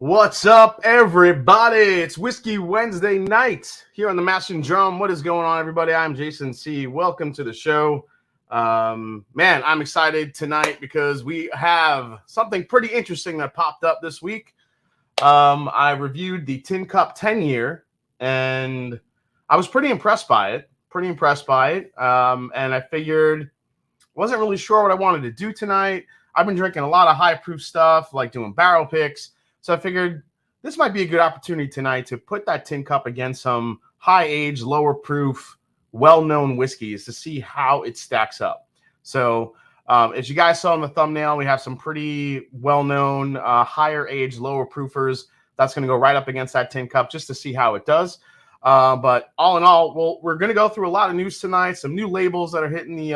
What's up, everybody? It's Whiskey Wednesday night here on the Mash and Drum. What is going on, everybody? I'm Jason C. Welcome to the show. Man, I'm excited tonight because we have something pretty interesting that popped up this week. I reviewed the Tincup 10-year, and I was pretty impressed by it. And I figured, wasn't really sure what I wanted to do tonight. I've been drinking a lot of high-proof stuff, like doing barrel picks. So I figured this might be a good opportunity tonight to put that Tincup against some high-age, lower-proof, well-known whiskeys to see how it stacks up. So as you guys saw in the thumbnail, we have some pretty well-known higher-age, lower-proofers. That's going to go right up against that Tincup just to see how it does. But all in all, we're going to go through a lot of news tonight, some new labels that are hitting the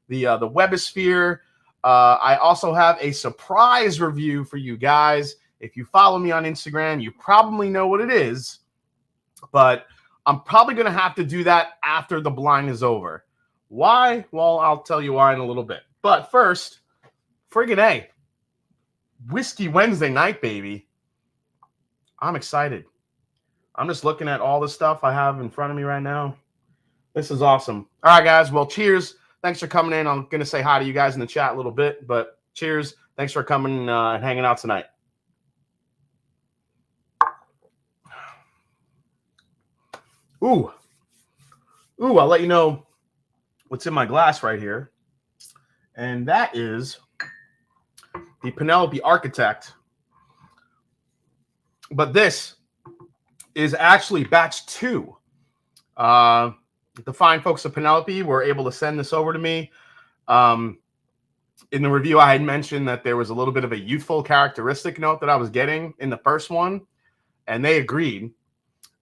webosphere. I also have a surprise review for you guys. If you follow me on Instagram, you probably know what it is, but I'm probably going to have to do that after the blind is over. Why? Well, I'll tell you why in a little bit. But first, friggin' A, Whiskey Wednesday night, baby. I'm excited. I'm just looking at all the stuff I have in front of me right now. This is awesome. All right, guys. Well, cheers. Thanks for coming in. I'm going to say hi to you guys in the chat a little bit, but cheers. Thanks for coming and hanging out tonight. Ooh, I'll let you know what's in my glass right here. And that is the Penelope Architect. But this is actually batch 2. The fine folks of Penelope were able to send this over to me. In the review, I had mentioned that there was a little bit of a youthful characteristic note that I was getting in the first one, and they agreed.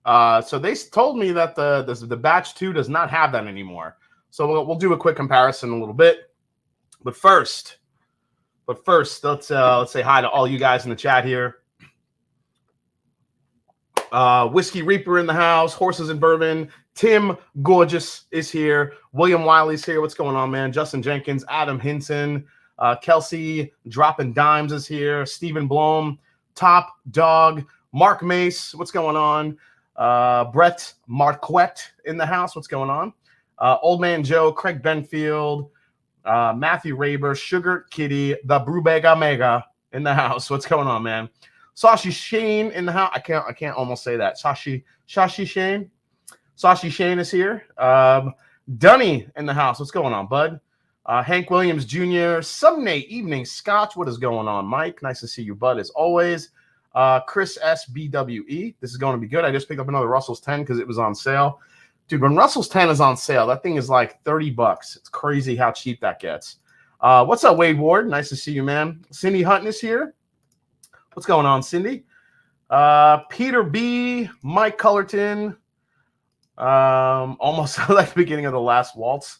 So they told me that the batch 2 does not have that anymore. So we'll do a quick comparison in a little bit. But first, let's say hi to all you guys in the chat here. Whiskey Reaper in the house, Horses and Bourbon. Tim Gorgeous is here. William Wiley's here. What's going on, man? Justin Jenkins, Adam Hinton, Kelsey Dropping Dimes is here. Stephen Blom, Top Dog, Mark Mace. What's going on? Brett Marquette in the house. What's going on? Old Man Joe, Craig Benfield, Matthew Raber, Sugar Kitty, the Brewbega Mega in the house. What's going on, man? Sashi Shane in the house. I can't almost say that. Sashi Shane. Sashi Shane is here. Dunny in the house. What's going on, bud? Hank Williams Jr. Sunday Evening Scotch. What is going on, Mike? Nice to see you, bud, as always. Chris SBWE. This is going to be good. I just picked up another Russell's 10 because it was on sale. Dude, when Russell's 10 is on sale, that thing is like $30. It's crazy how cheap that gets. What's up, Wade Ward? Nice to see you, man. Cindy Hutton is here. What's going on, Cindy? Peter B. Mike Cullerton. Almost like the beginning of the last waltz.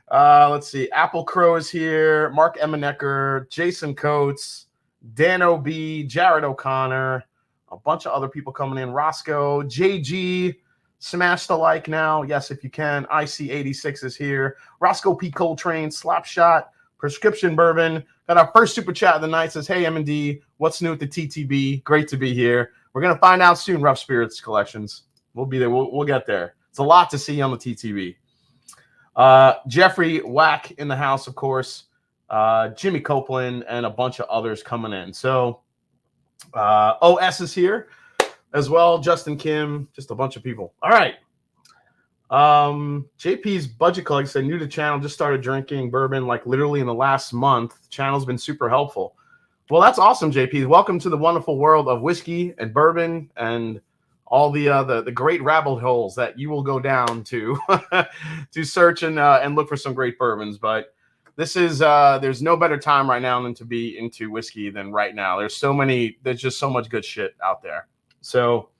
Let's see. Apple Crow is here. Mark Emanecker. Jason Coates. Dan O.B., Jared O'Connor, a bunch of other people coming in. Roscoe, JG, smash the like now. Yes, if you can. IC86 is here. Roscoe P. Coltrane, Slapshot, Prescription Bourbon. Got our first super chat of the night. Says, hey, M&D, what's new at the TTB? Great to be here. We're going to find out soon, Rough Spirits Collections. We'll be there. We'll get there. It's a lot to see on the TTB. Jeffrey Wack in the house, of course. Jimmy Copeland and a bunch of others coming in. So OS is here as well. Justin Kim, just a bunch of people. All right. JP's Budget Collector said, new to channel, just started drinking bourbon like literally in the last month. The channel's been super helpful. Well, that's awesome, JP. Welcome to the wonderful world of whiskey and bourbon and all the great rabbit holes that you will go down to to search and look for some great bourbons. But this is there's no better time right now than to be into whiskey than right now. There's just so much good shit out there. So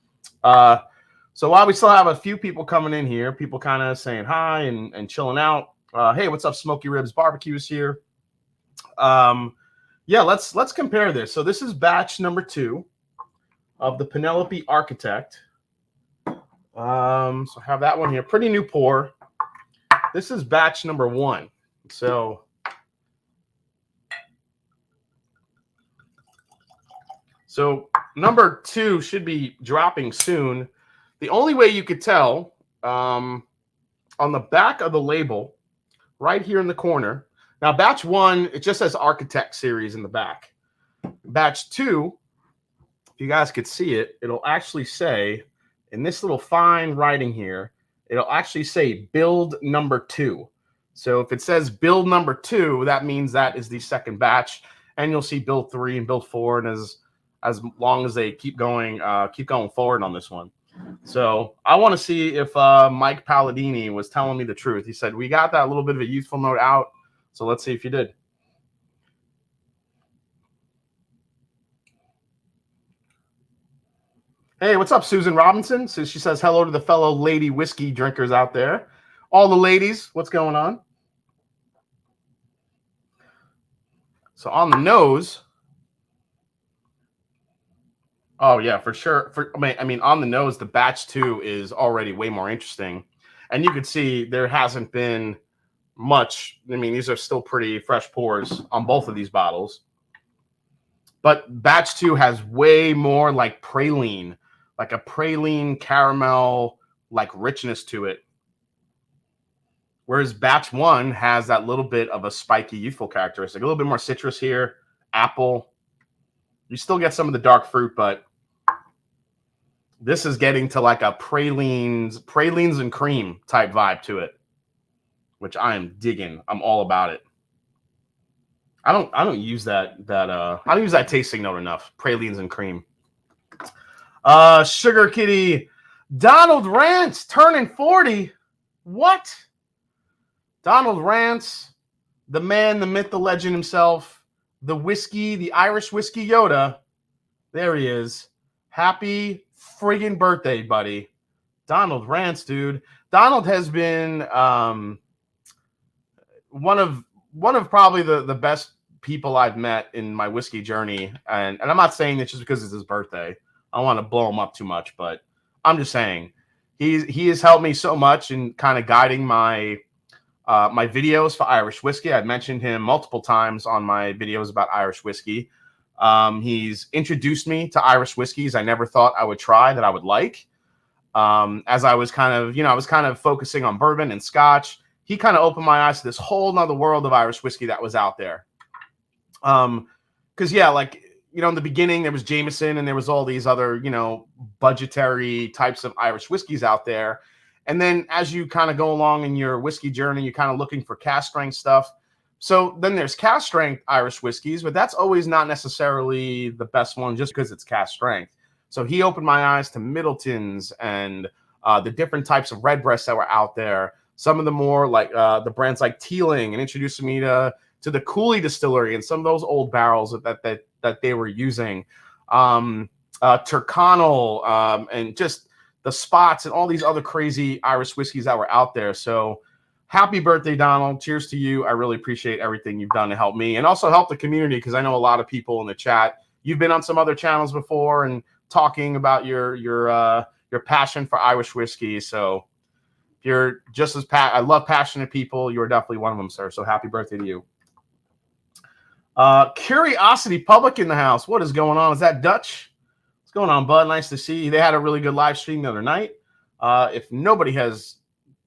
while we still have a few people coming in here, people kind of saying hi and chilling out. Hey, what's up? Smoky Ribs Barbecue is here. Yeah, let's compare this. So this is batch number 2 of the Penelope Architect. So I have that one here. Pretty new pour. This is batch number 1. So So number 2 should be dropping soon. The only way you could tell on the back of the label, right here in the corner. Now, batch 1, it just says Architect Series in the back. Batch 2, if you guys could see it, it'll actually say, in this little fine writing here, it'll actually say build number 2. So if it says build number 2, that means that is the second batch, and you'll see build 3 and build 4, and as long as they keep going forward on this one. So I want to see if Mike Palladini was telling me the truth. He said, we got that little bit of a youthful note out. So let's see if you did. Hey, what's up, Susan Robinson? So she says hello to the fellow lady whiskey drinkers out there. All the ladies, what's going on? So on the nose. Oh, yeah, for sure. I mean, on the nose, the batch 2 is already way more interesting. And you can see there hasn't been much. I mean, these are still pretty fresh pours on both of these bottles. But batch 2 has way more like praline, like a praline caramel, like richness to it. Whereas batch 1 has that little bit of a spiky, youthful characteristic, a little bit more citrus here, apple. You still get some of the dark fruit, but this is getting to like a pralines and cream type vibe to it, which I am digging. I'm all about it. I don't use that I don't use that tasting note enough. Pralines and cream. Sugar Kitty, Donald Rance turning 40. What? Donald Rance, the man, the myth, the legend himself, the whiskey, the Irish whiskey Yoda. There he is. Happy friggin' birthday, buddy. Donald Rance, dude. Donald has been one of probably the best people I've met in my whiskey journey. And I'm not saying this just because it's his birthday. I don't want to blow him up too much, but I'm just saying he has helped me so much in kind of guiding my my videos for Irish whiskey. I've mentioned him multiple times on my videos about Irish whiskey. He's introduced me to Irish whiskeys I never thought I would try that I would like. As I was kind of focusing on bourbon and Scotch. He kind of opened my eyes to this whole nother world of Irish whiskey that was out there. Because yeah, like, you know, in the beginning there was Jameson and there was all these other, you know, budgetary types of Irish whiskeys out there. And then as you kind of go along in your whiskey journey, you're kind of looking for cask strength stuff. So then there's cask strength Irish whiskeys, but that's always not necessarily the best one just because it's cask strength. So he opened my eyes to Middletons and the different types of redbreasts that were out there. Some of the more like the brands like Teeling, and introduced me to the Cooley distillery and some of those old barrels that they were using. Tyrconnell and just the Spots and all these other crazy Irish whiskeys that were out there. So happy birthday, Donald. Cheers to you. I really appreciate everything you've done to help me and also help the community, because I know a lot of people in the chat. You've been on some other channels before and talking about your passion for Irish whiskey. So if you're just as I love passionate people, you're definitely one of them, sir. So happy birthday to you. Curiosity Public in the house. What is going on? Is that Dutch? What's going on, bud? Nice to see you. They had a really good live stream the other night. If nobody has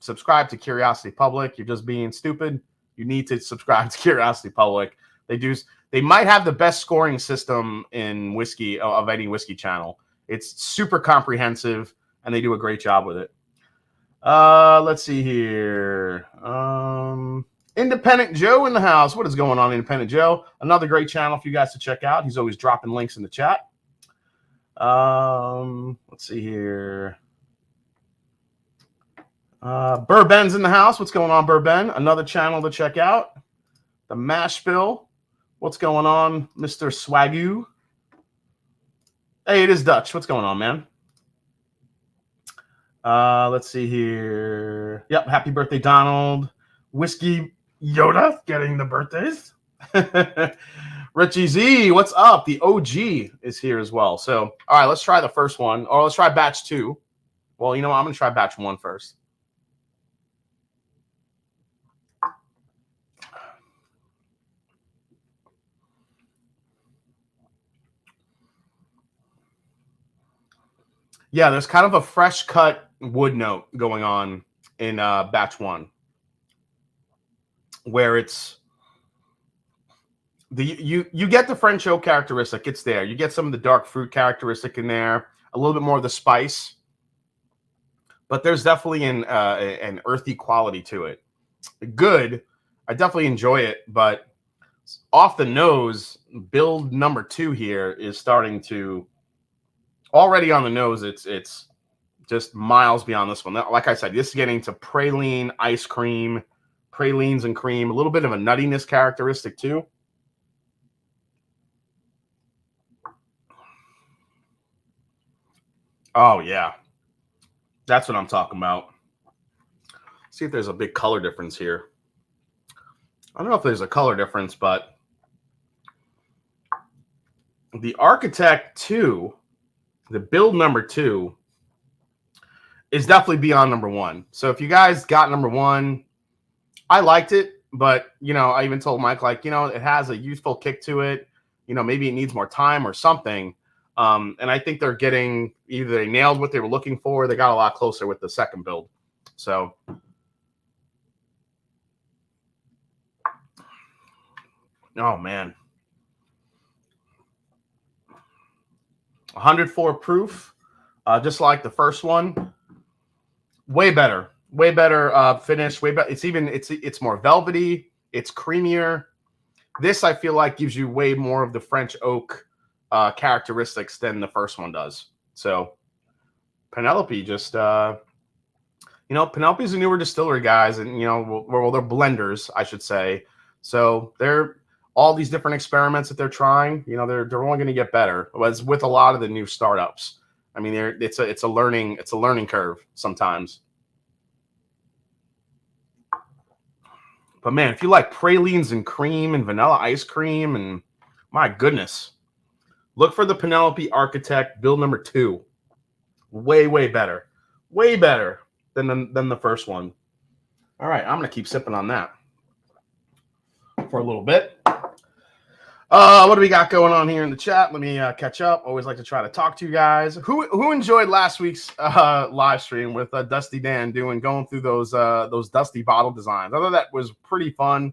subscribed to Curiosity Public, you're just being stupid. You need to subscribe to Curiosity Public. They might have the best scoring system in whiskey of any whiskey channel. It's super comprehensive, and they do a great job with it. Let's see here. Independent Joe in the house. What is going on, Independent Joe? Another great channel for you guys to check out. He's always dropping links in the chat. Let's see here. Bourbon's in the house. What's going on, Bourbon? Another channel to check out. The Mash Bill. What's going on, Mr. Swagoo? Hey, it is Dutch. What's going on, man? Let's see here. Yep, happy birthday, Donald. Whiskey Yoda getting the birthdays. Richie Z, what's up? The OG is here as well. So, all right, let's try the first one. Or let's try batch 2. Well, you know what? I'm going to try batch 1 first. Yeah, there's kind of a fresh cut wood note going on in batch 1, where it's you get the French oak characteristic. It's there. You get some of the dark fruit characteristic in there, a little bit more of the spice, but there's definitely an earthy quality to it. Good. I definitely enjoy it, but off the nose, build number 2 here is starting to already on the nose. It's just miles beyond this one. Like I said, this is getting to praline ice cream, pralines and cream, a little bit of a nuttiness characteristic too. Oh yeah, that's what I'm talking about. See if there's a big color difference here. I don't know if there's a color difference, but the Architect 2, the build number 2, is definitely beyond number 1. So if you guys got number 1, I liked it, but you know, I even told Mike, like, you know, it has a youthful kick to it. You know, maybe it needs more time or something. And I think they're getting, either they nailed what they were looking for, or they got a lot closer with the second build. So oh man, 104 proof, just like the first one. Way better finish. Way better. It's more velvety. It's creamier. This I feel like gives you way more of the French oak characteristics than the first one does. So Penelope just you know, Penelope's a newer distillery, guys, and you know, well, they're blenders, I should say. So they're all these different experiments that they're trying. You know, they're only going to get better. As with a lot of the new startups, I mean, it's a learning curve sometimes. But man, if you like pralines and cream and vanilla ice cream, and my goodness, look for the Penelope Architect build number 2. Way better than the first one. All right, I'm gonna keep sipping on that for a little bit. What do we got going on here in the chat? Let me catch up. Always like to try to talk to you guys. Who enjoyed last week's live stream with Dusty Dan going through those Dusty bottle designs? I thought that was pretty fun.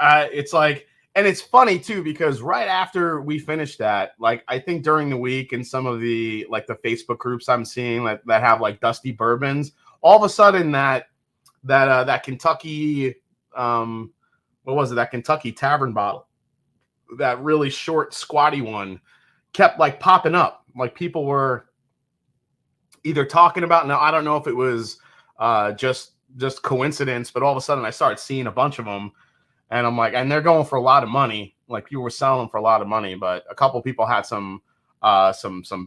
It's like, and it's funny too, because right after we finished that, like I think during the week in some of the like the Facebook groups I'm seeing that have like Dusty bourbons, all of a sudden that Kentucky what was it? That Kentucky Tavern bottle, that really short, squatty one, kept like popping up. Like people were either talking about. Now I don't know if it was just coincidence, but all of a sudden I started seeing a bunch of them, and I'm like, and they're going for a lot of money. Like people were selling for a lot of money, but a couple people had some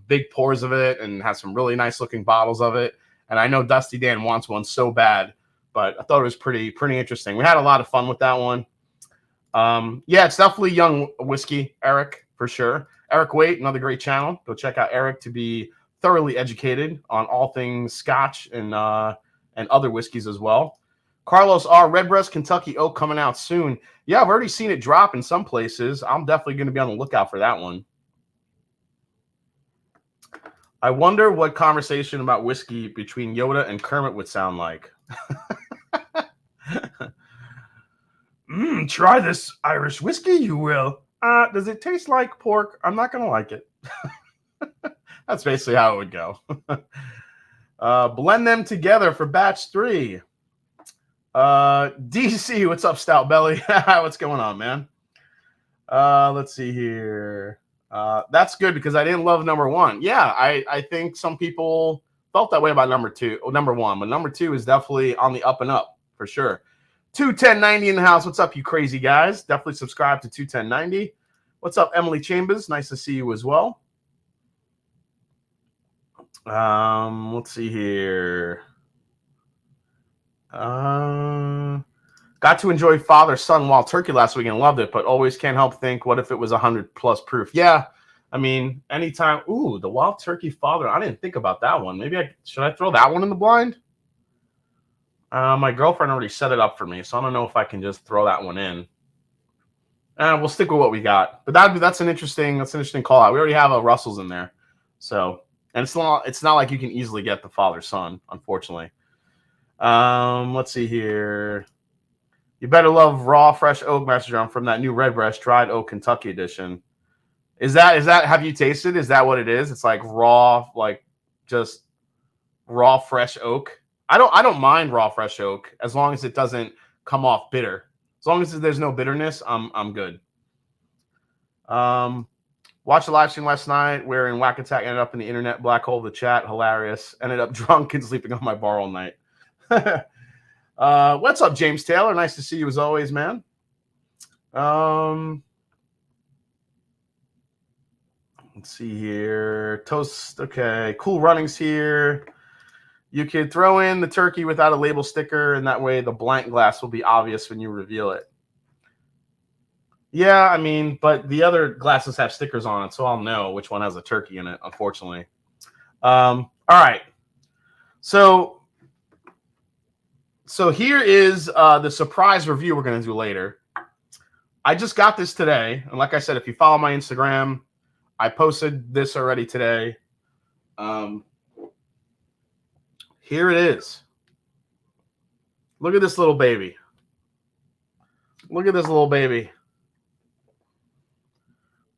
big pours of it and had some really nice looking bottles of it. And I know Dusty Dan wants one so bad. But I thought it was pretty interesting. We had a lot of fun with that one. Yeah, it's definitely young whiskey, Eric, for sure. Eric Waite, another great channel. Go check out Eric to be thoroughly educated on all things Scotch and other whiskeys as well. Carlos R. Redbreast Kentucky Oak coming out soon. Yeah, I've already seen it drop in some places. I'm definitely going to be on the lookout for that one. I wonder what conversation about whiskey between Yoda and Kermit would sound like. Try this Irish whiskey, you will. Does it taste like pork? I'm not going to like it. That's basically how it would go. Blend them together for batch 3. DC, what's up, Stout Belly? What's going on, man? Let's see here. That's good because I didn't love number 1. Yeah, I think some people felt that way about number 1, but number 2 is definitely on the up and up for sure. 21090 in the house. What's up, you crazy guys? Definitely subscribe to 21090. What's up, Emily Chambers? Nice to see you as well. Let's see here. Got to enjoy father-son wild turkey last week and loved it, but always can't help think, what if it was 100+ proof? Yeah, I mean, anytime. Ooh, the wild turkey father. I didn't think about that one. Maybe should I throw that one in the blind? My girlfriend already set it up for me, so I don't know if I can just throw that one in. We'll stick with what we got. But that's an interesting call out. We already have a Russell's in there. So, and it's not like you can easily get the father son, unfortunately. Let's see here. You better love raw fresh oak master drum from that new Red Breast dried oak Kentucky edition. Is that have you tasted? Is that what it is? It's like raw, like just raw fresh oak. I don't mind raw fresh oak as long as it doesn't come off bitter. As long as there's no bitterness, I'm good. Watched the live stream last night wherein Whack Attack ended up in the internet black hole of the chat. Hilarious. Ended up drunk and sleeping on my bar all night. What's up, James Taylor? Nice to see you as always, man. Let's see here. Toast. Okay. Cool runnings here. You could throw in the turkey without a label sticker, and that way the blank glass will be obvious when you reveal it. Yeah, I mean, but the other glasses have stickers on it, so I'll know which one has a turkey in it, unfortunately. All right. So here is the surprise review we're going to do later. I just got this today, and like I said, if you follow my Instagram, I posted this already today. Here it is. Look at this little baby. Look at this little baby.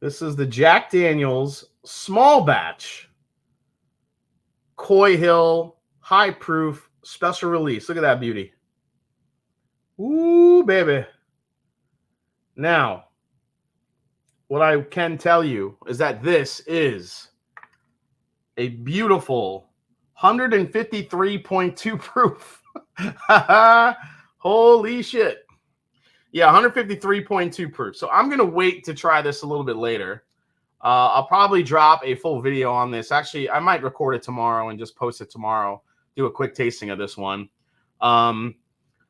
This is the Jack Daniel's small batch Coy Hill high proof special release. Look at that beauty. Ooh, baby. Now, what I can tell you is that this is a beautiful 153.2 proof. Holy shit. Yeah, 153.2 proof. So I'm going to wait to try this a little bit later. I'll probably drop a full video on this. Actually, I might record it tomorrow and just post it tomorrow. Do a quick tasting of this one.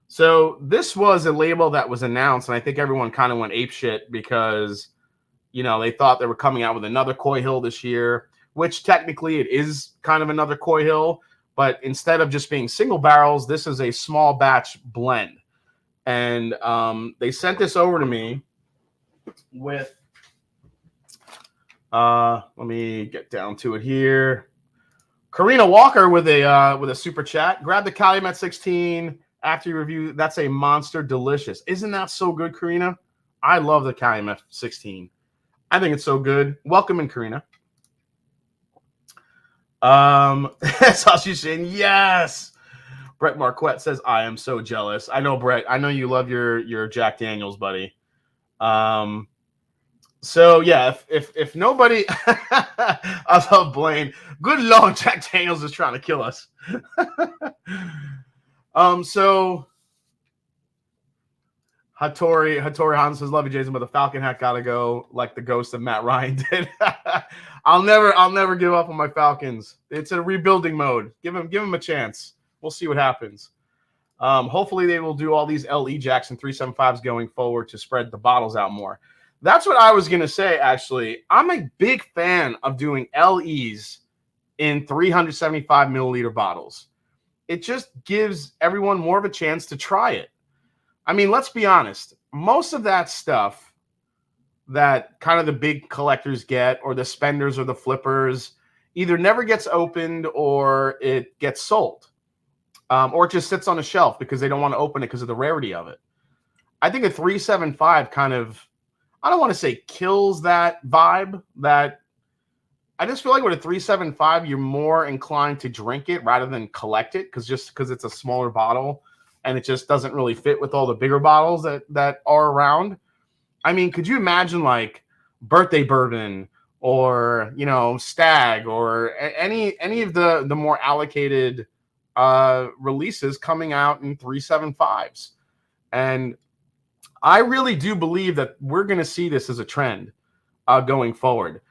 So this was a label that was announced, and I think everyone kind of went apeshit because, you know, they thought they were coming out with another Coy Hill this year, which technically it is kind of another Coy Hill, but instead of just being single barrels, this is a small batch blend. And they sent this over to me with, let me get down to it here. Karina Walker with a super chat. Grab the Calumet 16 after you review. That's a monster delicious. Isn't that so good, Karina? I love the Calumet 16. I think it's so good. Welcome in, Karina. That's all she's saying. Yes. Brett Marquette says, I am so jealous. I know, Brett. I know you love your Jack Daniels, buddy. So yeah, if nobody, I love Blaine. Good Lord, Jack Daniels is trying to kill us. So Hattori Hans says, love you, Jason, but the Falcon hat gotta go like the ghost of Matt Ryan did. I'll never give up on my Falcons. It's a rebuilding mode. Give him a chance. We'll see what happens. Hopefully they will do all these LE Jacks and 375s going forward to spread the bottles out more. That's what I was going to say, actually. I'm a big fan of doing LEs in 375 milliliter bottles. It just gives everyone more of a chance to try it. I mean, let's be honest. Most of that stuff that kind of the big collectors get, or the spenders or the flippers, either never gets opened or it gets sold. Or it just sits on a shelf because they don't want to open it because of the rarity of it. I think a 375 kind of, I don't want to say kills that vibe. That I just feel like with a 375, you're more inclined to drink it rather than collect it because it's a smaller bottle and it just doesn't really fit with all the bigger bottles that are around. I mean, could you imagine like birthday bourbon or, you know, stag or any of the more allocated releases coming out in 375s? And I really do believe that we're going to see this as a trend going forward.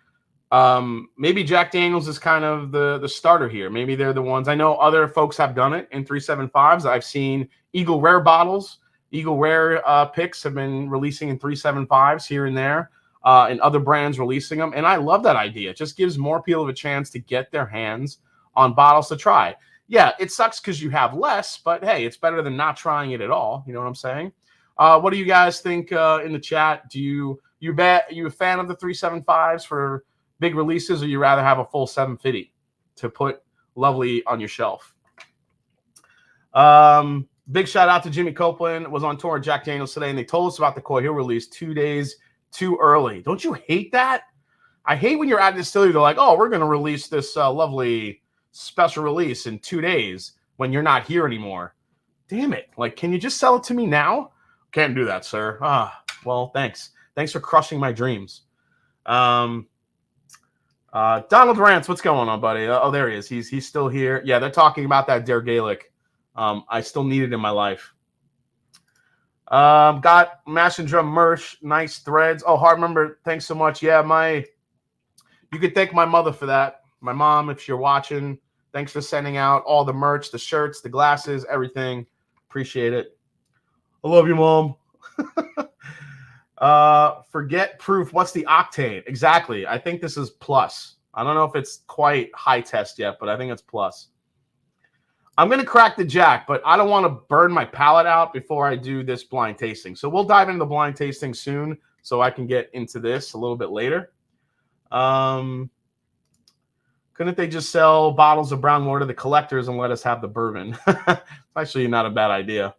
Maybe Jack Daniels is kind of the starter here. Maybe they're the ones. I know other folks have done it in 375s. I've seen Eagle Rare bottles. Eagle Rare picks have been releasing in 375s here and there, and other brands releasing them. And I love that idea. It just gives more people a chance to get their hands on bottles to try. Yeah, it sucks because you have less, but hey, it's better than not trying it at all. You know what I'm saying? What do you guys think in the chat? You a fan of the 375s for big releases, or you rather have a full 750 to put lovely on your shelf? Big shout out to Jimmy Copeland. Was on tour with Jack Daniels today, and they told us about the Coy Hill release 2 days too early. Don't you hate that? I hate when you're at a distillery, they're like, oh, we're going to release this lovely special release in 2 days when you're not here anymore. Damn it. Like, can you just sell it to me now? Can't do that, sir. Well, thanks. Thanks for crushing my dreams. Donald Rance, what's going on, buddy? Oh, there he is. He's still here. Yeah, they're talking about that Dare Gaelic. I still need it in my life. Got Mash and Drum merch, nice threads. Oh, hard member, thanks so much. Yeah, you could thank my mother for that. My mom, if you're watching, thanks for sending out all the merch, the shirts, the glasses, everything. Appreciate it. I love you, Mom. Forget proof. What's the octane? Exactly. I think this is plus. I don't know if it's quite high test yet, but I think it's plus. I'm going to crack the Jack, but I don't want to burn my palate out before I do this blind tasting. So we'll dive into the blind tasting soon so I can get into this a little bit later. Couldn't they just sell bottles of brown water to the collectors and let us have the bourbon? It's actually not a bad idea.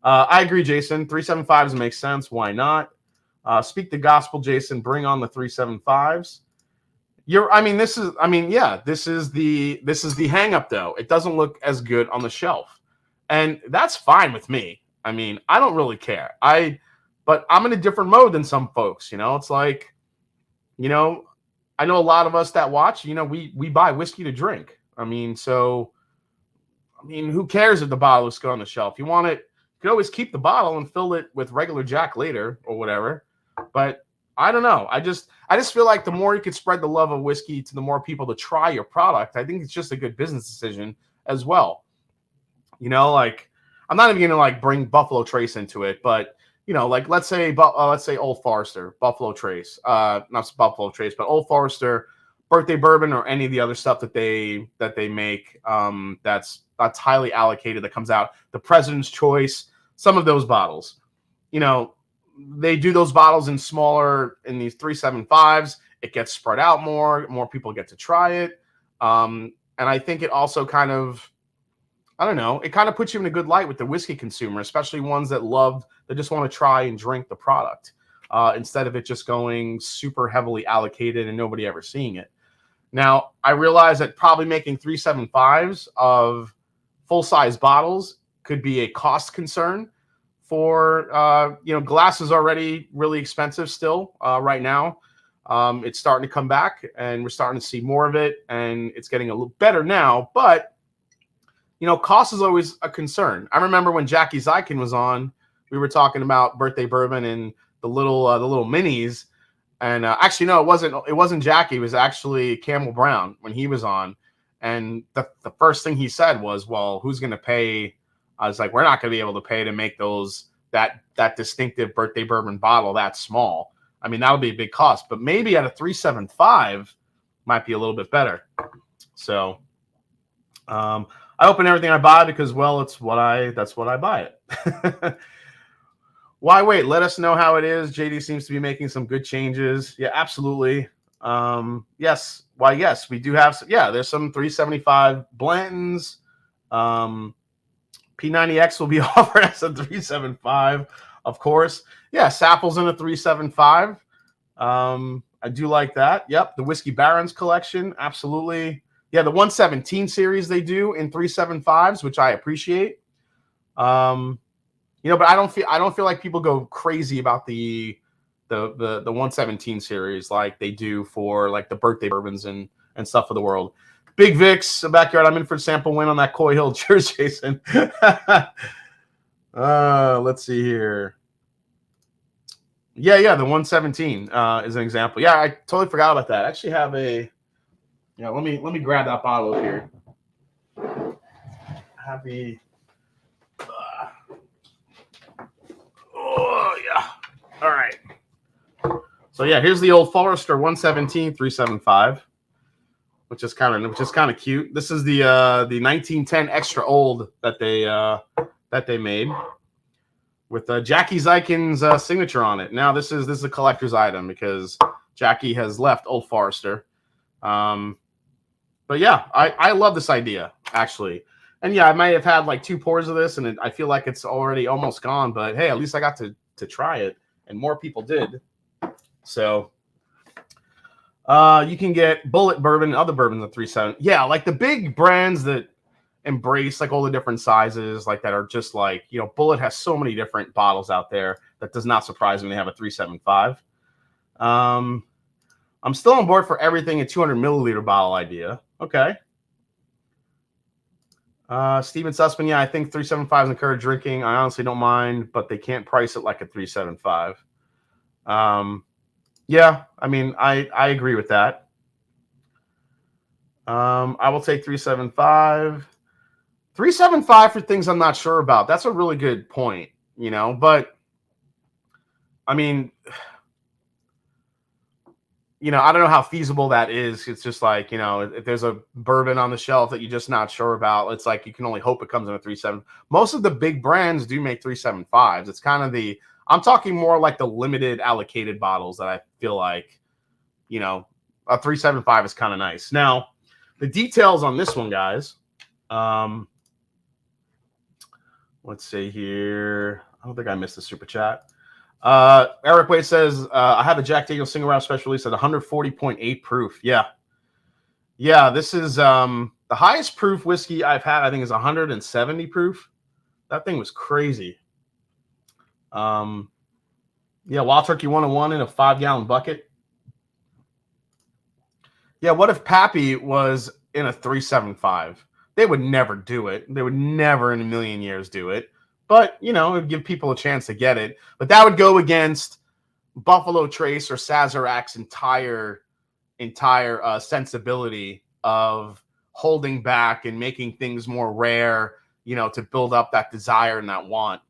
I agree, Jason. 375s makes sense. Why not? Speak the gospel, Jason. Bring on the 375s. This is the hang up though. It doesn't look as good on the shelf. And that's fine with me. I mean, I don't really care. But I'm in a different mode than some folks, It's like, I know a lot of us that watch, we buy whiskey to drink. Who cares if the bottle looks good on the shelf? You want it, you can always keep the bottle and fill it with regular Jack later or whatever. But I don't know. I just feel like the more you could spread the love of whiskey to the more people to try your product, I think it's just a good business decision as well. I'm not even going to bring Buffalo Trace into it, but let's say Old Forester, Buffalo Trace, not Buffalo Trace, but Old Forester, Birthday Bourbon, or any of the other stuff that they make that's highly allocated that comes out. The President's Choice, some of those bottles, they do those bottles in these 375s. It gets spread out more people get to try it. And I think it also kind of, it kind of puts you in a good light with the whiskey consumer, especially ones that just want to try and drink the product instead of it just going super heavily allocated and nobody ever seeing it. Now, I realize that probably making 375s of full-size bottles could be a cost concern for, glass is already really expensive still right now. It's starting to come back and we're starting to see more of it and it's getting a little better now, but cost is always a concern. I remember when Jackie Zykin was on, we were talking about Birthday Bourbon and the little minis. And actually, no, it wasn't Jackie. It was actually Campbell Brown when he was on. And the first thing he said was, well, who's going to pay? I was like, we're not going to be able to pay to make that distinctive Birthday Bourbon bottle that small. That'll be a big cost, but maybe at a 375 might be a little bit better. So, I open everything I buy because, well, that's what I buy it. Why wait? Let us know how it is. JD seems to be making some good changes. Yeah, absolutely. Yes. Why, yes, we do have some. Yeah, there's some 375 Blantons. P90X will be offered as a 375, of course. Yeah, Sapple's in a 375. I do like that. Yep, the Whiskey Barons collection, absolutely. Yeah, the 117 series they do in 375s, which I appreciate. But I don't feel like people go crazy about the 117 series like they do for like the birthday bourbons and stuff of the world. Big Vic's backyard. I'm in for a sample win on that Coy Hill. Cheers, Jason. Let's see here. Yeah, the 117 is an example. Yeah, I totally forgot about that. I actually have a. Yeah, let me grab that bottle up here. Happy. Oh yeah. All right. So yeah, here's the Old Forester 117 375, which is kind of cute. This is the 1910 extra old that they made with Jackie Zykin's signature on it. Now this is a collector's item because Jackie has left Old Forester. But yeah, I love this idea, actually. And yeah, I might have had like 2 pours of this, and I feel like it's already almost gone. But hey, at least I got to try it, and more people did. So you can get Bullet Bourbon and other bourbons at 3.7. Yeah, like the big brands that embrace like all the different sizes, like that are just like, you know, Bullet has so many different bottles out there that does not surprise me they have a 3.75. I'm still on board for everything a 200 milliliter bottle idea. Okay. Steven Sussman, yeah, I think 3.75 is encouraged drinking. I honestly don't mind, but they can't price it like a 3.75. Yeah, I mean, I agree with that. I will take 3.75. 3.75 for things I'm not sure about. That's a really good point, you know, but I mean, you know, I don't know how feasible that is. It's just like, you know, if there's a bourbon on the shelf that you're just not sure about, it's like you can only hope it comes in a 3.7. Most of the big brands do make 3.75s. It's kind of I'm talking more like the limited allocated bottles that I feel like, you know, a 3.75 is kind of nice. Now, the details on this one, guys. Let's see here. I don't think I missed the super chat. Eric Wade says, I have a Jack Daniel's single round special release at 140.8 proof. Yeah. This is the highest proof whiskey I've had, I think, is 170 proof. That thing was crazy. Yeah, Wild Turkey 101 in a 5-gallon bucket. Yeah, what if Pappy was in a 3.75? They would never do it. They would never in a million years do it. But, you know, it would give people a chance to get it. But that would go against Buffalo Trace or Sazerac's entire sensibility of holding back and making things more rare, you know, to build up that desire and that want,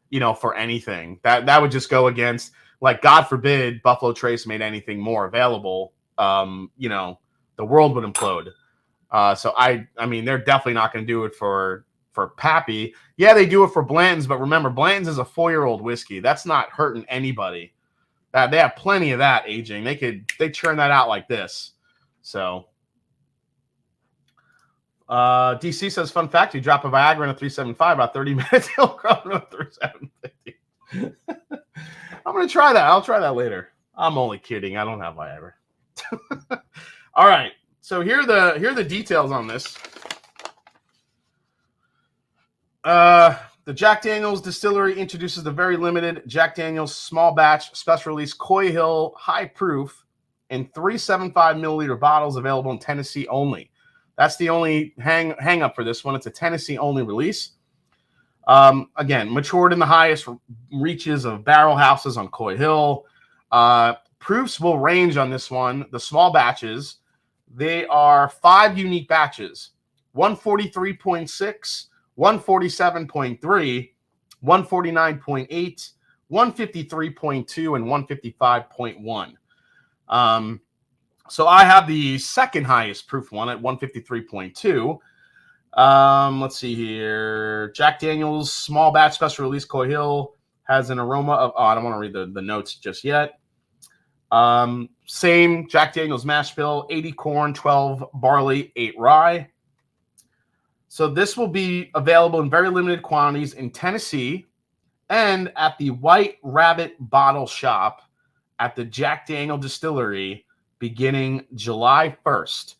you know, for anything. That would just go against, like, God forbid Buffalo Trace made anything more available. You know, the world would implode. So I mean, they're definitely not going to do it for Pappy. Yeah, they do it for Blanton's, but remember, Blanton's is a 4-year-old whiskey. That's not hurting anybody. They have plenty of that aging. They churn that out like this. So DC says, fun fact, you drop a Viagra in a 3.75, about 30 minutes, it'll grow to a 3.750. I'm going to try that. I'll try that later. I'm only kidding. I don't have Viagra. All right. So here are the details on this. The Jack Daniel's Distillery introduces the very limited Jack Daniel's small batch special release Coy Hill high proof in 3.75 milliliter bottles, available in Tennessee only. That's the only hang up for this one. It's a Tennessee only release. Again, matured in the highest reaches of barrel houses on Coy Hill. Proofs will range on this one. The small batches, they are 5 unique batches: 143.6, 147.3, 149.8, 153.2, and 155.1. So I have the second highest proof one at 153.2. Let's see here. Jack Daniel's small batch special release Coy Hill has an aroma of, I don't want to read the notes just yet. Same Jack Daniel's mash bill, 80 corn, 12 barley, 8 rye. So this will be available in very limited quantities in Tennessee and at the White Rabbit Bottle Shop at the Jack Daniel Distillery beginning July 1st.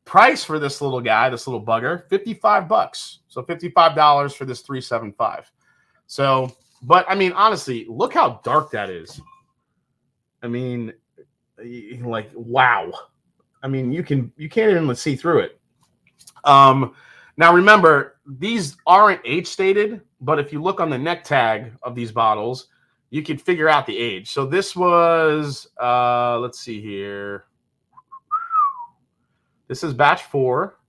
Price for this little guy, this little bugger, $55. So $55 for this 3.75. So, but I mean, honestly, look how dark that is. I mean, like, wow. I mean, you can't even see through it. Now remember, these aren't age stated, but if you look on the neck tag of these bottles, you can figure out the age. So this was, let's see here. This is batch 4.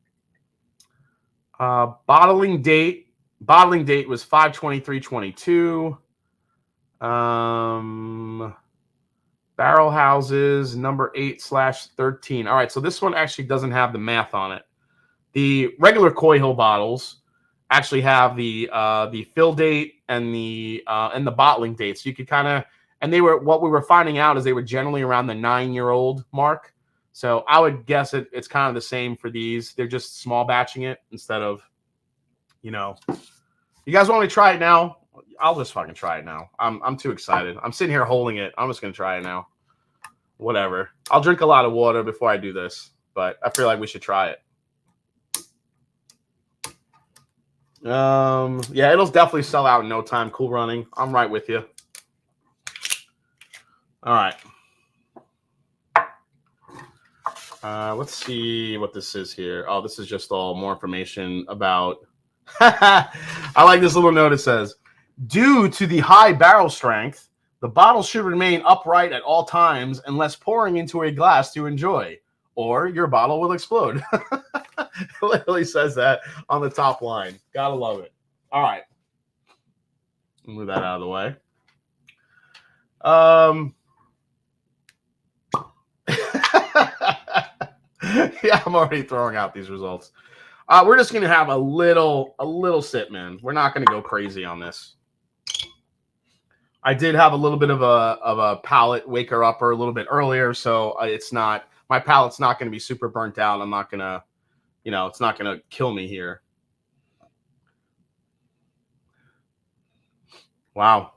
Bottling date was 5/23/22. Barrel houses number 8/13. All right, so this one actually doesn't have the math on it. The regular Coy Hill bottles actually have the fill date and the bottling date, so you could kind of And what we were finding out is they were generally around the 9-year-old mark. So I would guess it's kind of the same for these. They're just small batching it instead of, you guys want me to try it now? I'll just fucking try it now. I'm too excited. I'm sitting here holding it. I'm just going to try it now. Whatever. I'll drink a lot of water before I do this, but I feel like we should try it. Yeah, it'll definitely sell out in no time. Cool running. I'm right with you. All right. Let's see what this is here. Oh, this is just all more information about. I like this little note. It says, due to the high barrel strength, the bottle should remain upright at all times unless pouring into a glass to enjoy, or your bottle will explode. It literally says that on the top line. Gotta love it. All right. Move that out of the way. Yeah, I'm already throwing out these results. We're just gonna have a little sip, man. We're not gonna go crazy on this. I did have a little bit of a palate waker upper a little bit earlier, so my palate's not gonna be super burnt out. I'm not gonna, it's not gonna kill me here. Wow,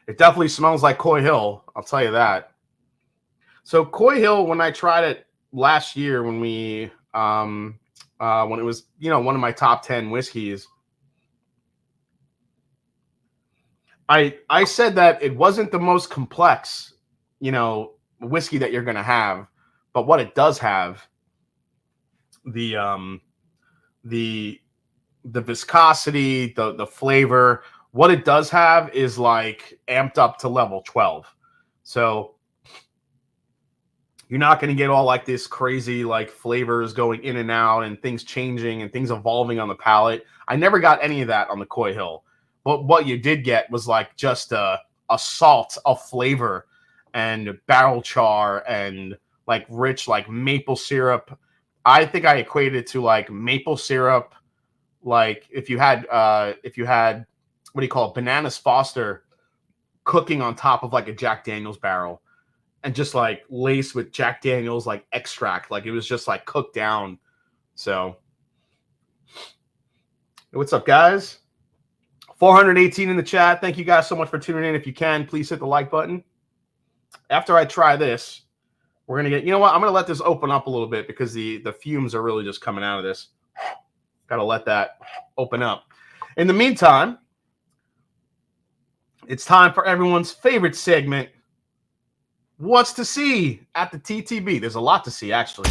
it definitely smells like Coy Hill. I'll tell you that. So Coy Hill, when I tried it last year, when it was, one of my top 10 whiskeys, I said that it wasn't the most complex, whiskey that you're going to have, but what it does have, the viscosity, the flavor, what it does have is like amped up to level 12. So you're not going to get all like this crazy like flavors going in and out and things changing and things evolving on the palate. I never got any of that on the Coy Hill. But what you did get was like just a salt of flavor and barrel char and like rich like maple syrup. I think I equated it to like maple syrup, like if you had what do you call it, bananas Foster cooking on top of like a Jack Daniel's barrel and just like laced with Jack Daniel's like extract, like it was just like cooked down. So what's up, guys? 418 in the chat. Thank you guys so much for tuning in. If you can, please hit the like button. After I try this, we're going to get, I'm going to let this open up a little bit because the fumes are really just coming out of this. Got to let that open up. In the meantime, it's time for everyone's favorite segment. What's to see at the TTB? There's a lot to see, actually.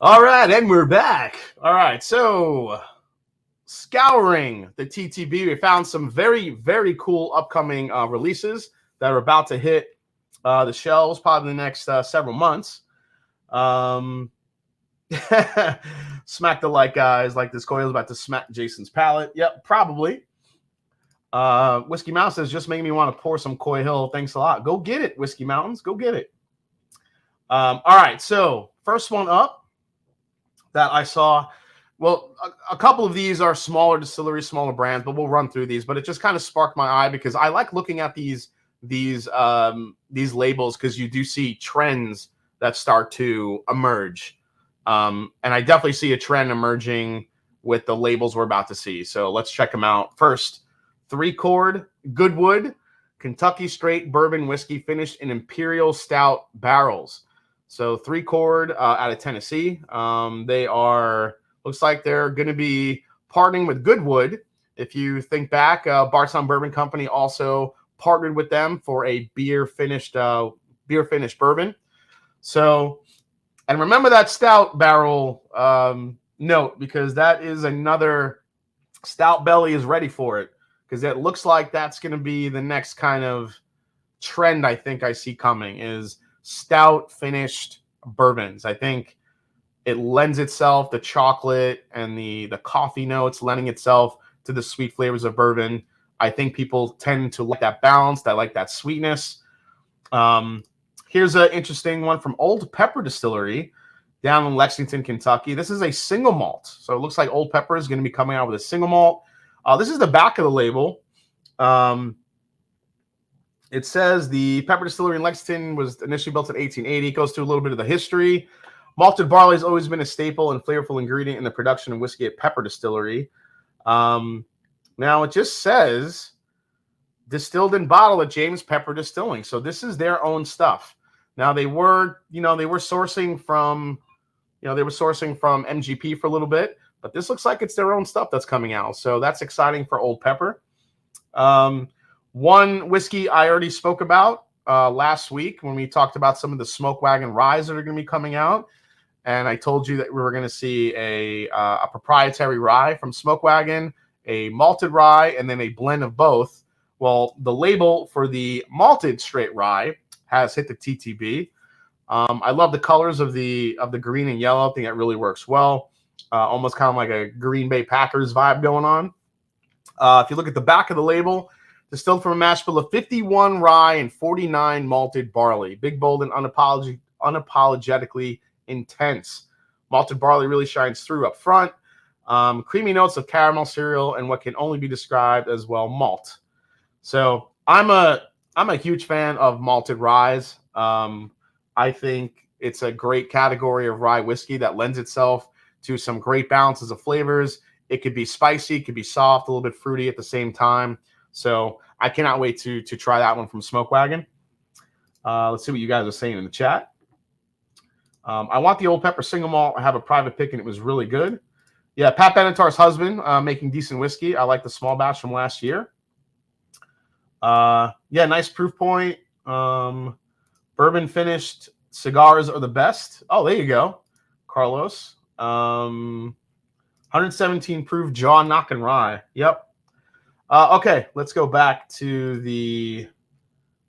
All right, and we're back. All right, so scouring the TTB, we found some very, very cool upcoming releases that are about to hit the shelves probably in the next several months. Smack the like, guys. Like this Coy is about to smack Jason's palate. Yep, probably. Whiskey Mouse says, just making me want to pour some Coy Hill. Thanks a lot. Go get it, Whiskey Mountains. Go get it. All right, so first one up that I saw. Well, a couple of these are smaller distilleries, smaller brands, but we'll run through these. But it just kind of sparked my eye because I like looking at these labels because you do see trends that start to emerge. And I definitely see a trend emerging with the labels we're about to see. So let's check them out. First, 3-chord Goodwood Kentucky straight bourbon whiskey finished in imperial stout barrels. So 3-chord out of Tennessee. They are, looks like they're going to be partnering with Goodwood. If you think back, Bardstown Bourbon Company also partnered with them for a beer finished bourbon. So, and remember that stout barrel note, because that is another stout belly is ready for it, because it looks like that's going to be the next kind of trend I think I see coming is stout finished bourbons. I think it lends itself, the chocolate and the coffee notes lending itself to the sweet flavors of bourbon. I think people tend to like that balance. I like that sweetness. Here's an interesting one from Old Pepper Distillery. down in Lexington, Kentucky. This is a single malt. So it looks like Old Pepper is going to be coming out with a single malt. This is the back of the label. It says the Pepper Distillery in Lexington was initially built in 1880. It goes through a little bit of the history. Malted barley has always been a staple and flavorful ingredient in the production of whiskey at Pepper Distillery. Now it just says distilled and bottled at James Pepper Distilling. So this is their own stuff. Now they were sourcing from, MGP for a little bit, but this looks like it's their own stuff that's coming out. So that's exciting for Old Pepper. One whiskey I already spoke about last week when we talked about some of the Smoke Wagon ryes that are going to be coming out. And I told you that we were going to see a proprietary rye from Smoke Wagon, a malted rye, and then a blend of both. Well, the label for the malted straight rye has hit the TTB. I love the colors of the green and yellow. I think that really works well. Almost kind of like a Green Bay Packers vibe going on. If you look at the back of the label, distilled from a mash bill of 51 rye and 49 malted barley. Big, bold, and unapologetically intense. Malted barley really shines through up front. Creamy notes of caramel, cereal, and what can only be described as, well, malt. So I'm a huge fan of malted ryes. I think it's a great category of rye whiskey that lends itself to some great balances of flavors. It could be spicy, it could be soft, a little bit fruity at the same time. So I cannot wait to try that one from Smoke Wagon. Let's see what you guys are saying in the chat. I want the Old Pepper single malt. I have a private pick, and it was really good. Yeah, Pat Benatar's husband making decent whiskey. I like the small batch from last year. Yeah, nice proof point. Bourbon finished cigars are the best. Oh, there you go, Carlos. 117 proof jaw knocking rye. Yep. Okay, let's go back to the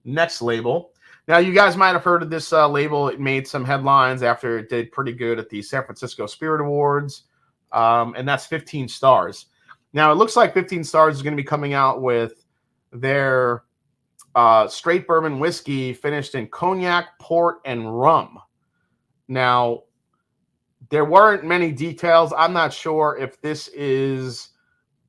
next label. Now, you guys might have heard of this label. It made some headlines after it did pretty good at the San Francisco Spirit Awards, and that's 15 Stars. Now, it looks like 15 Stars is going to be coming out with their straight bourbon whiskey finished in cognac, port, and rum. Now, there weren't many details. I'm not sure if this is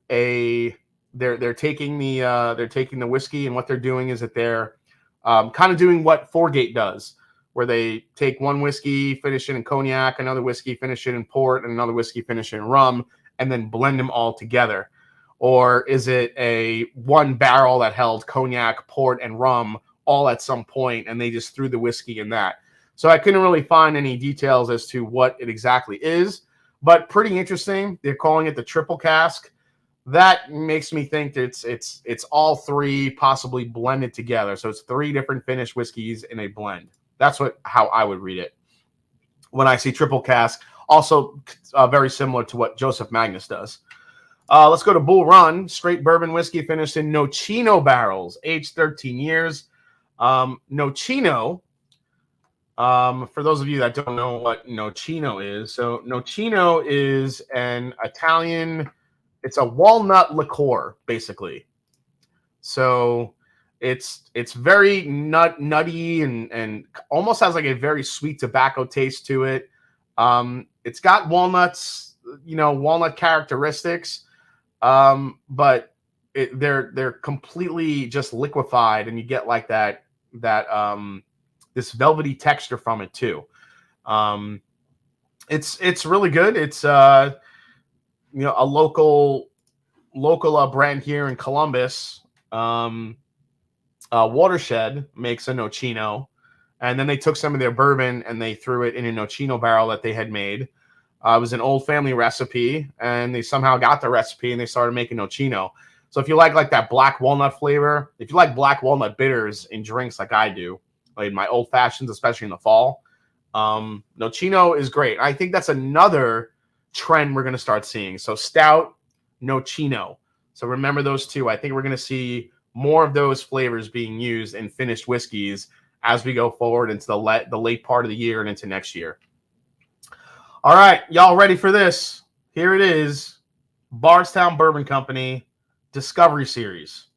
they're taking the whiskey, and what they're doing is that they're kind of doing what Foregate does, where they take one whiskey, finish it in cognac, another whiskey, finish it in port, and another whiskey, finish it in rum, and then blend them all together. Or is it a one barrel that held cognac, port, and rum all at some point, and they just threw the whiskey in that? So I couldn't really find any details as to what it exactly is, but pretty interesting. They're calling it the triple cask. That makes me think that it's all three possibly blended together. So it's three different finished whiskeys in a blend. That's how I would read it when I see triple cask. Also very similar to what Joseph Magnus does. Let's go to Bull Run, straight bourbon whiskey finished in Nocino barrels, aged 13 years. Nocino, for those of you that don't know what Nocino is, so Nocino is an Italian, it's a walnut liqueur, basically. So it's very nutty and almost has like a very sweet tobacco taste to it. It's got walnuts, walnut characteristics, but they're completely just liquefied, and you get like that this velvety texture from it too. It's really good. It's a local brand here in Columbus. Watershed makes a Nocino, and then they took some of their bourbon and they threw it in a Nocino barrel that they had made. It was an old family recipe, and they somehow got the recipe and they started making Nocino. So if you like that black walnut flavor, if you like black walnut bitters in drinks like I do, like my old fashions, especially in the fall, Nocino is great. I think that's another trend we're going to start seeing. So stout, Nocino. So remember those two. I think we're going to see more of those flavors being used in finished whiskeys as we go forward into the late part of the year and into next year. All right, y'all ready for this? Here it is, Bardstown Bourbon Company Discovery Series.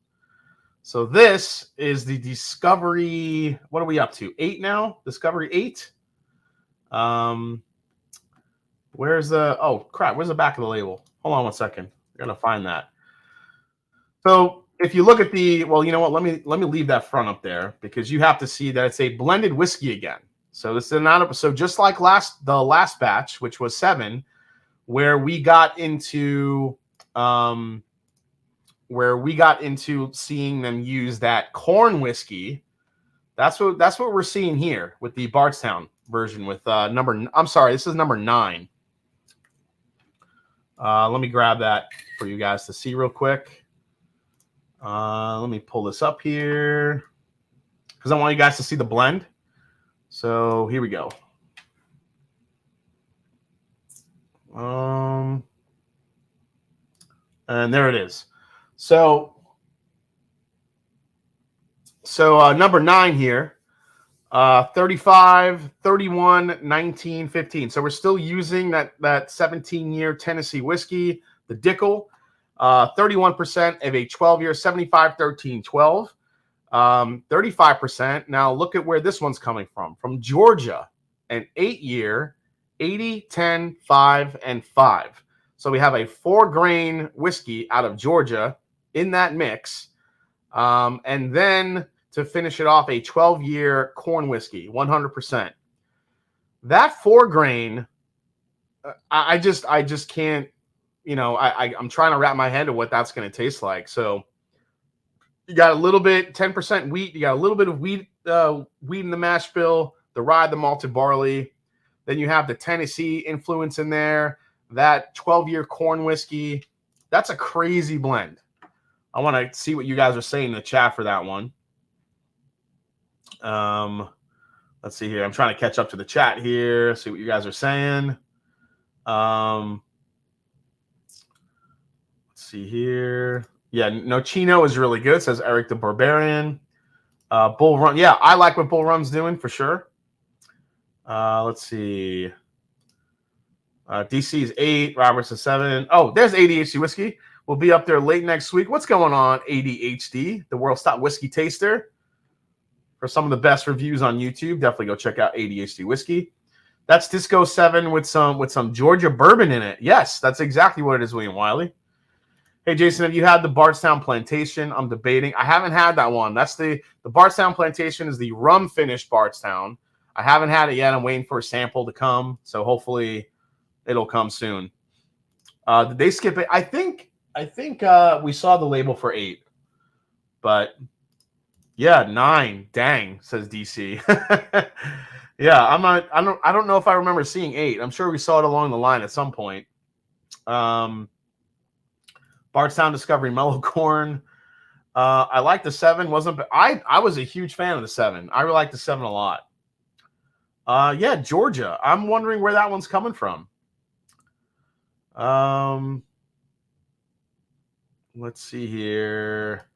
So this is the Discovery, what are we up to? 8 now? Discovery 8. Where's the, oh crap, where's the back of the label? Hold on one second. I gotta find that. So if you look at the, well, you know what? Let me leave that front up there because you have to see that it's a blended whiskey again. So this is not, so just like the last batch, which was 7, where we got into seeing them use that corn whiskey. That's what we're seeing here with the Bardstown version with this is number 9. Let me grab that for you guys to see real quick. Let me pull this up here because I want you guys to see the blend. So here we go. And there it is. So number 9 here, 35, 31, 19, 15. So we're still using that 17-year Tennessee whiskey, the Dickel, 31% of a 12-year, 75, 13, 12, 35%. Now look at where this one's coming from Georgia, an 8-year, 80, 10, 5, and 5. So we have a 4-grain whiskey out of Georgia in that mix. And then to finish it off, a 12-year corn whiskey, 100%. That 4-grain, I just can't, I'm trying to wrap my head of what that's going to taste like. So you got a little bit, 10% wheat. You got a little bit of wheat in the mash bill, the rye, the malted barley. Then you have the Tennessee influence in there, that 12-year corn whiskey. That's a crazy blend. I want to see what you guys are saying in the chat for that one. Let's see here. I'm trying to catch up to the chat here, see what you guys are saying. Let's see here. Yeah, no, Chino is really good, says Eric the Barbarian. Bull Run. Yeah, I like what Bull Run's doing for sure. Let's see. DC is 8. Roberts is 7. Oh, there's ADHD Whiskey. We'll be up there late next week. What's going on, ADHD, the World's Top Whiskey Taster? For some of the best reviews on YouTube, definitely go check out ADHD Whiskey. That's Disco 7 with some Georgia bourbon in it. Yes, that's exactly what it is, William Wiley. Hey, Jason, have you had the Bardstown Plantation? I'm debating. I haven't had that one. That's the Bardstown Plantation is the rum-finished Bardstown. I haven't had it yet. I'm waiting for a sample to come, so hopefully it'll come soon. Did they skip it? I think we saw the label for 8, but yeah, 9. Dang, says DC. Yeah, I don't know if I remember seeing 8. I'm sure we saw it along the line at some point. Bardstown Discovery Mellow Corn. I like the 7. I was a huge fan of the 7. I really like the 7 a lot. Yeah, Georgia. I'm wondering where that one's coming from. Let's see here.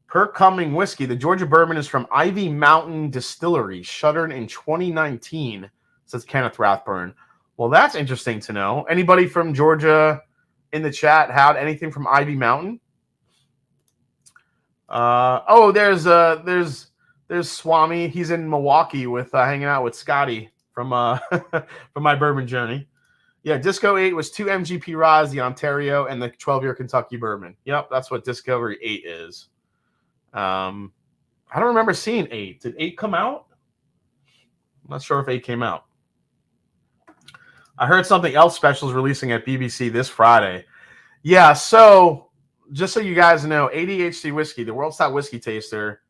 Per Cumming Whiskey. The Georgia bourbon is from Ivy Mountain Distillery, shuttered in 2019, says Kenneth Rathburn. Well, that's interesting to know. Anybody from Georgia in the chat had anything from Ivy Mountain? There's Swami. He's in Milwaukee with hanging out with Scotty from from My Bourbon Journey. Yeah, Disco 8 was 2 MGP Rise, the Ontario, and the 12-year Kentucky Bourbon. Yep, that's what Discovery 8 is. I don't remember seeing 8. Did 8 come out? I'm not sure if 8 came out. I heard something else special is releasing at BBC this Friday. Yeah, so just so you guys know, ADHD Whiskey, the World's Top Whiskey Taster,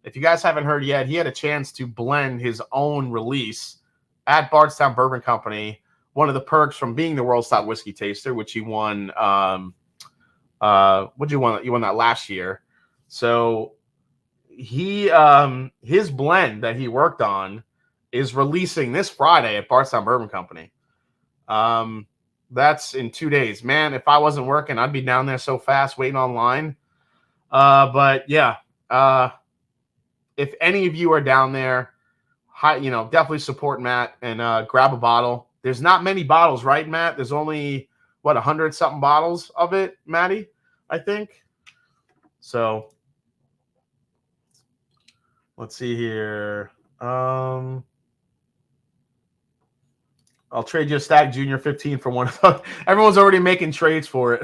if you guys haven't heard yet, he had a chance to blend his own release at Bardstown Bourbon Company. One of the perks from being the World's Top Whiskey Taster, which he won. What did you won? You won that last year. So he his blend that he worked on is releasing this Friday at Bardstown Bourbon Company. That's in 2 days. Man, if I wasn't working, I'd be down there so fast waiting online. But yeah, if any of you are down there, definitely support Matt and grab a bottle. There's not many bottles, right, Matt? There's only, 100-something bottles of it, Matty, I think. So let's see here. I'll trade you a Stack Junior 15 for one of those. Everyone's already making trades for it.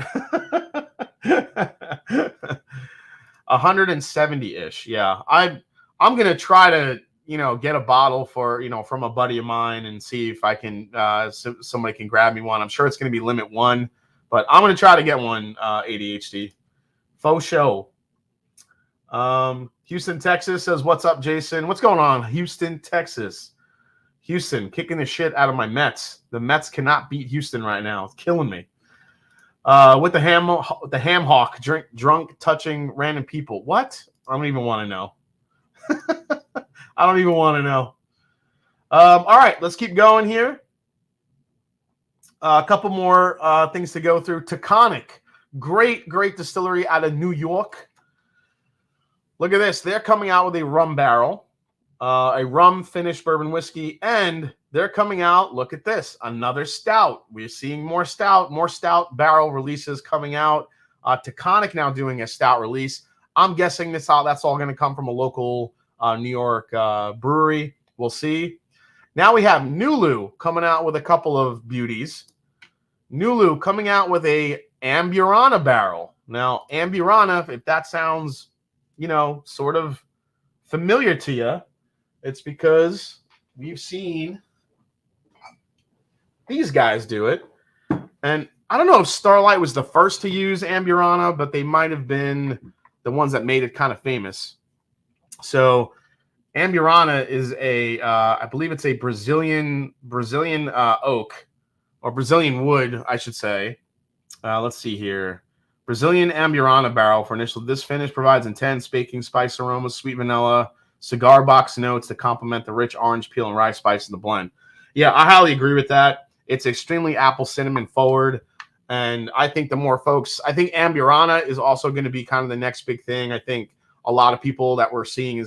170-ish. Yeah. I'm gonna try to, get a bottle for, from a buddy of mine and see if I can somebody can grab me one. I'm sure it's gonna be limit one, but I'm gonna try to get one ADHD. Faux show. Houston, Texas says, "What's up, Jason?" What's going on, Houston, Texas? Houston kicking the shit out of my Mets. The Mets cannot beat Houston right now. It's killing me. With the ham hock, drunk, touching random people. What? I don't even want to know. I don't even want to know. All right, let's keep going here. A couple more things to go through. Taconic, great distillery out of New York. Look at this. They're coming out with a rum barrel, a rum finished bourbon whiskey, and they're coming out. Look at this. Another stout. We're seeing more stout barrel releases coming out. Taconic now doing a stout release. I'm guessing that's all going to come from a local New York brewery. We'll see. Now we have Nulu coming out with a couple of beauties. Nulu coming out with a Amburana barrel. Now, Amburana, if that sounds, sort of familiar to you, it's because we've seen these guys do it. And I don't know if Starlight was the first to use Amburana, but they might have been the ones that made it kind of famous. So Amburana is I believe it's a Brazilian oak, or Brazilian wood, I should say. Let's see here. Brazilian Amburana barrel for initial. This finish provides intense baking spice aromas, sweet vanilla, cigar box notes to complement the rich orange peel and rye spice in the blend. Yeah, I highly agree with that. It's extremely apple cinnamon forward. And I think I think Amburana is also going to be kind of the next big thing. I think a lot of people that we're seeing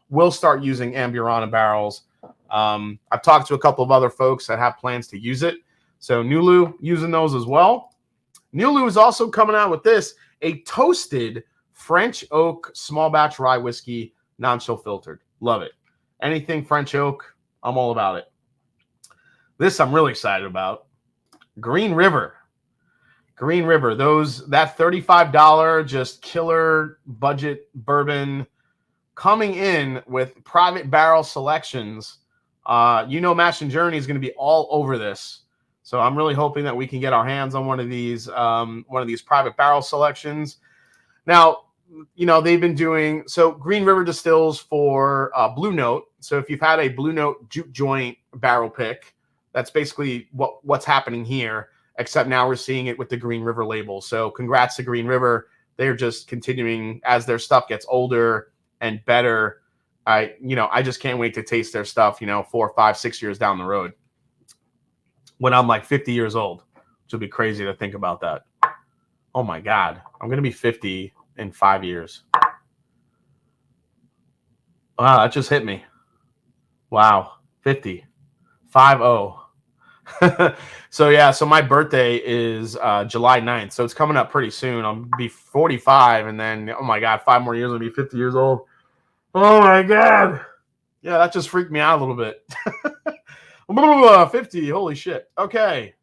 will start using Amburana barrels. I've talked to a couple of other folks that have plans to use it. So Nulu using those as well. Nulu is also coming out with this, a toasted French oak small batch rye whiskey, non-chill filtered. Love it. Anything French oak, I'm all about it. This I'm really excited about. Green River. That $35 just killer budget bourbon coming in with private barrel selections. Mash and Journey is going to be all over this. So I'm really hoping that we can get our hands on one of these private barrel selections. Now, they've been doing, so Green River distills for Blue Note. So if you've had a Blue Note juke joint barrel pick, that's basically what's happening here, except now we're seeing it with the Green River label. So congrats to Green River. They're just continuing as their stuff gets older and better. I just can't wait to taste their stuff, 4, 5, 6 years down the road, when I'm like 50 years old, which would be crazy to think about that. Oh my God, I'm going to be 50 in 5 years. Wow, that just hit me. Wow, 50. 5-0. So my birthday is July 9th, so it's coming up pretty soon. I'll be 45, and then, oh my God, 5 more years, I'll be 50 years old. Oh my God. Yeah, that just freaked me out a little bit. 50, holy shit. Okay.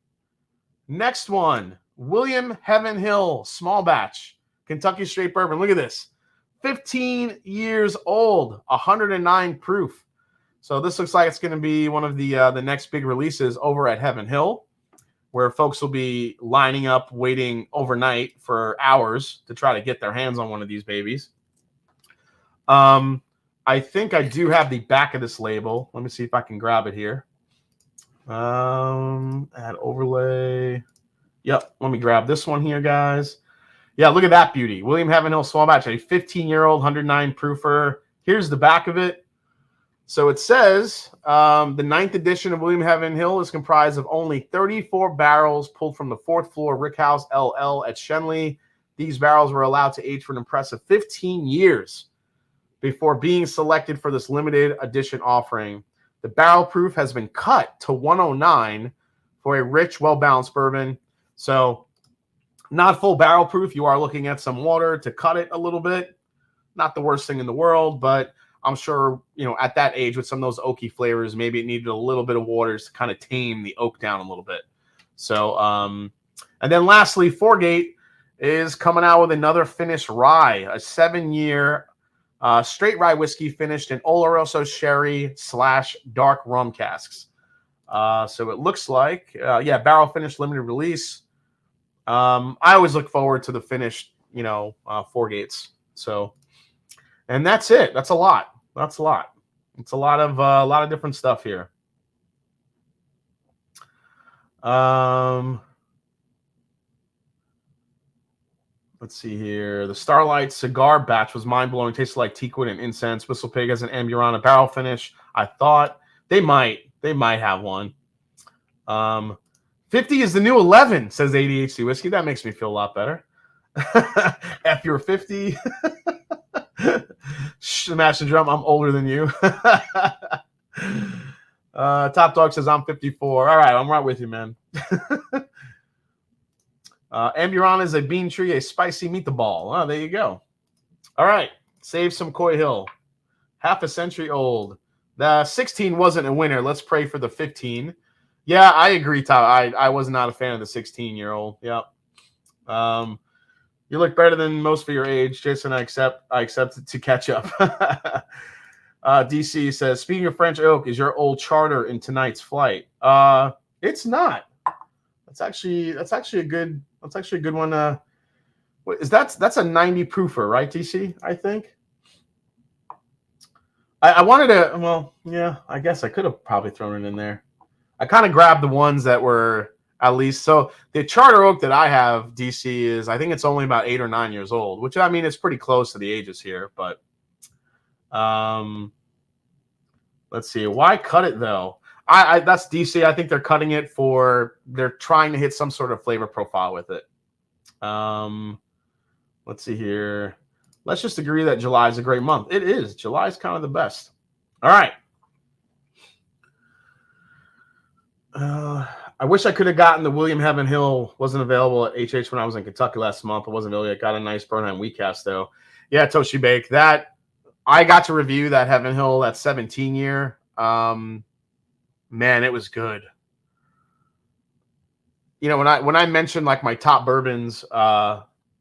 Next one, William Heaven Hill Small Batch Kentucky Straight Bourbon. Look at this. 15 years old, 109 proof. So this looks like it's going to be one of the next big releases over at Heaven Hill, where folks will be lining up, waiting overnight for hours to try to get their hands on one of these babies. I think I do have the back of this label. Let me see if I can grab it here. Add overlay. Yep, let me grab this one here, guys. Yeah, look at that beauty. William Heaven Hill Small Batch, a 15-year-old, 109 proofer. Here's the back of it. So it says the 9th edition of William Heaven Hill is comprised of only 34 barrels pulled from the 4th floor Rickhouse LL at Shenley. These barrels were allowed to age for an impressive 15 years before being selected for this limited edition offering. The barrel proof has been cut to 109 for a rich, well-balanced bourbon. So not full barrel proof. You are looking at some water to cut it a little bit. Not the worst thing in the world, but I'm sure, at that age with some of those oaky flavors, maybe it needed a little bit of waters to kind of tame the oak down a little bit. So, and then lastly, Foregate is coming out with another finished rye, a 7-year straight rye whiskey finished in Oloroso sherry / dark rum casks. So it looks like, barrel finished limited release. I always look forward to the finished, Foregates. So, and that's it. That's a lot. It's a lot of different stuff here. Let's see here. The Starlight cigar batch was mind-blowing. Tasted like teakwood and incense. Whistle Pig has an Amburana barrel finish. I thought they might have one. 50 is the new 11, says ADHD Whiskey. That makes me feel a lot better. F you're 50. Smash and Drum, I'm older than you. Top Dog says I'm 54. All right, I'm right with you, man. Amburana is a bean tree, a spicy meatball. Oh, there you go. All right, save some Coy Hill. Half a century old. The 16 wasn't a winner. Let's pray for the 15. Yeah, I agree, Todd. I was not a fan of the 16-year-old. Yep. You look better than most for your age, Jason. I accept it to catch up. DC says, speaking of French oak, is your old charter in tonight's flight? It's not. That's actually a good one. That's a 90 proofer, right, DC? I think. I wanted to. Well, yeah. I guess I could have probably thrown it in there. I kind of grabbed the ones that were at least. So the charter oak that I have, DC, is I think it's only about 8 or 9 years old, which I mean it's pretty close to the ages here. But let's see. Why cut it though? That's DC. I think they're cutting it they're trying to hit some sort of flavor profile with it. Let's see here. Let's just agree that July is a great month. It is. July is kind of the best. All right. I wish I could have gotten the William Heaven Hill. Wasn't available at HH when I was in Kentucky last month. It wasn't really. I got a nice Burnheim wheat cast though. Yeah, Toshi Bake. That I got to review that Heaven Hill, that 17-year. Man, it was good. When I mentioned like my top bourbons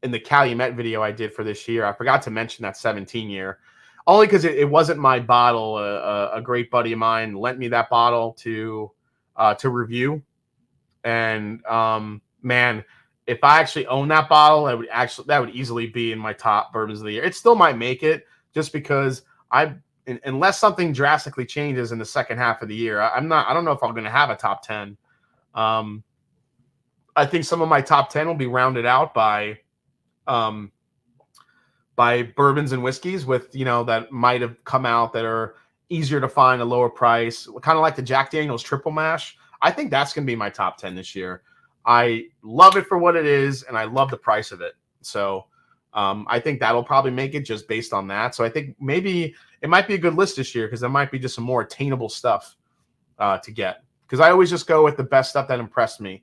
in the Calumet video I did for this year, I forgot to mention that 17-year, only because it wasn't my bottle. A great buddy of mine lent me that bottle to review, and man, if I actually own that bottle, that would easily be in my top bourbons of the year. It still might make it just because unless something drastically changes in the second half of the year, I don't know if I'm going to have a top 10. I think some of my top 10 will be rounded out by bourbons and whiskeys with, that might have come out that are easier to find, a lower price, kind of like the Jack Daniel's Triple Mash. I think that's going to be my top 10 this year. I love it for what it is, and I love the price of it. So I think that'll probably make it just based on that. So I think maybe it might be a good list this year because there might be just some more attainable stuff to get. Because I always just go with the best stuff that impressed me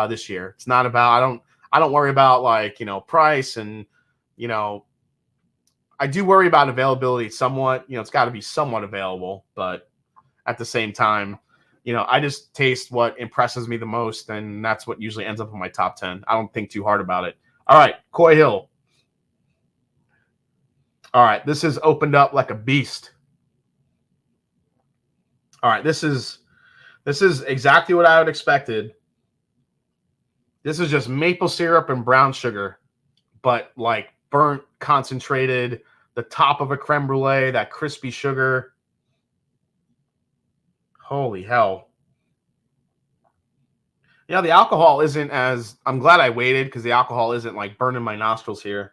this year. It's not about I don't worry about price and I do worry about availability somewhat. It's got to be somewhat available, but at the same time, I just taste what impresses me the most, and that's what usually ends up in my top 10. I don't think too hard about it. All right, Coy Hill. All right, this is opened up like a beast. All right, this is exactly what I would expected. This is just maple syrup and brown sugar, but like burnt, concentrated, the top of a creme brulee, that crispy sugar. Holy hell. Yeah, the alcohol isn't as... I'm glad I waited because the alcohol isn't like burning my nostrils here.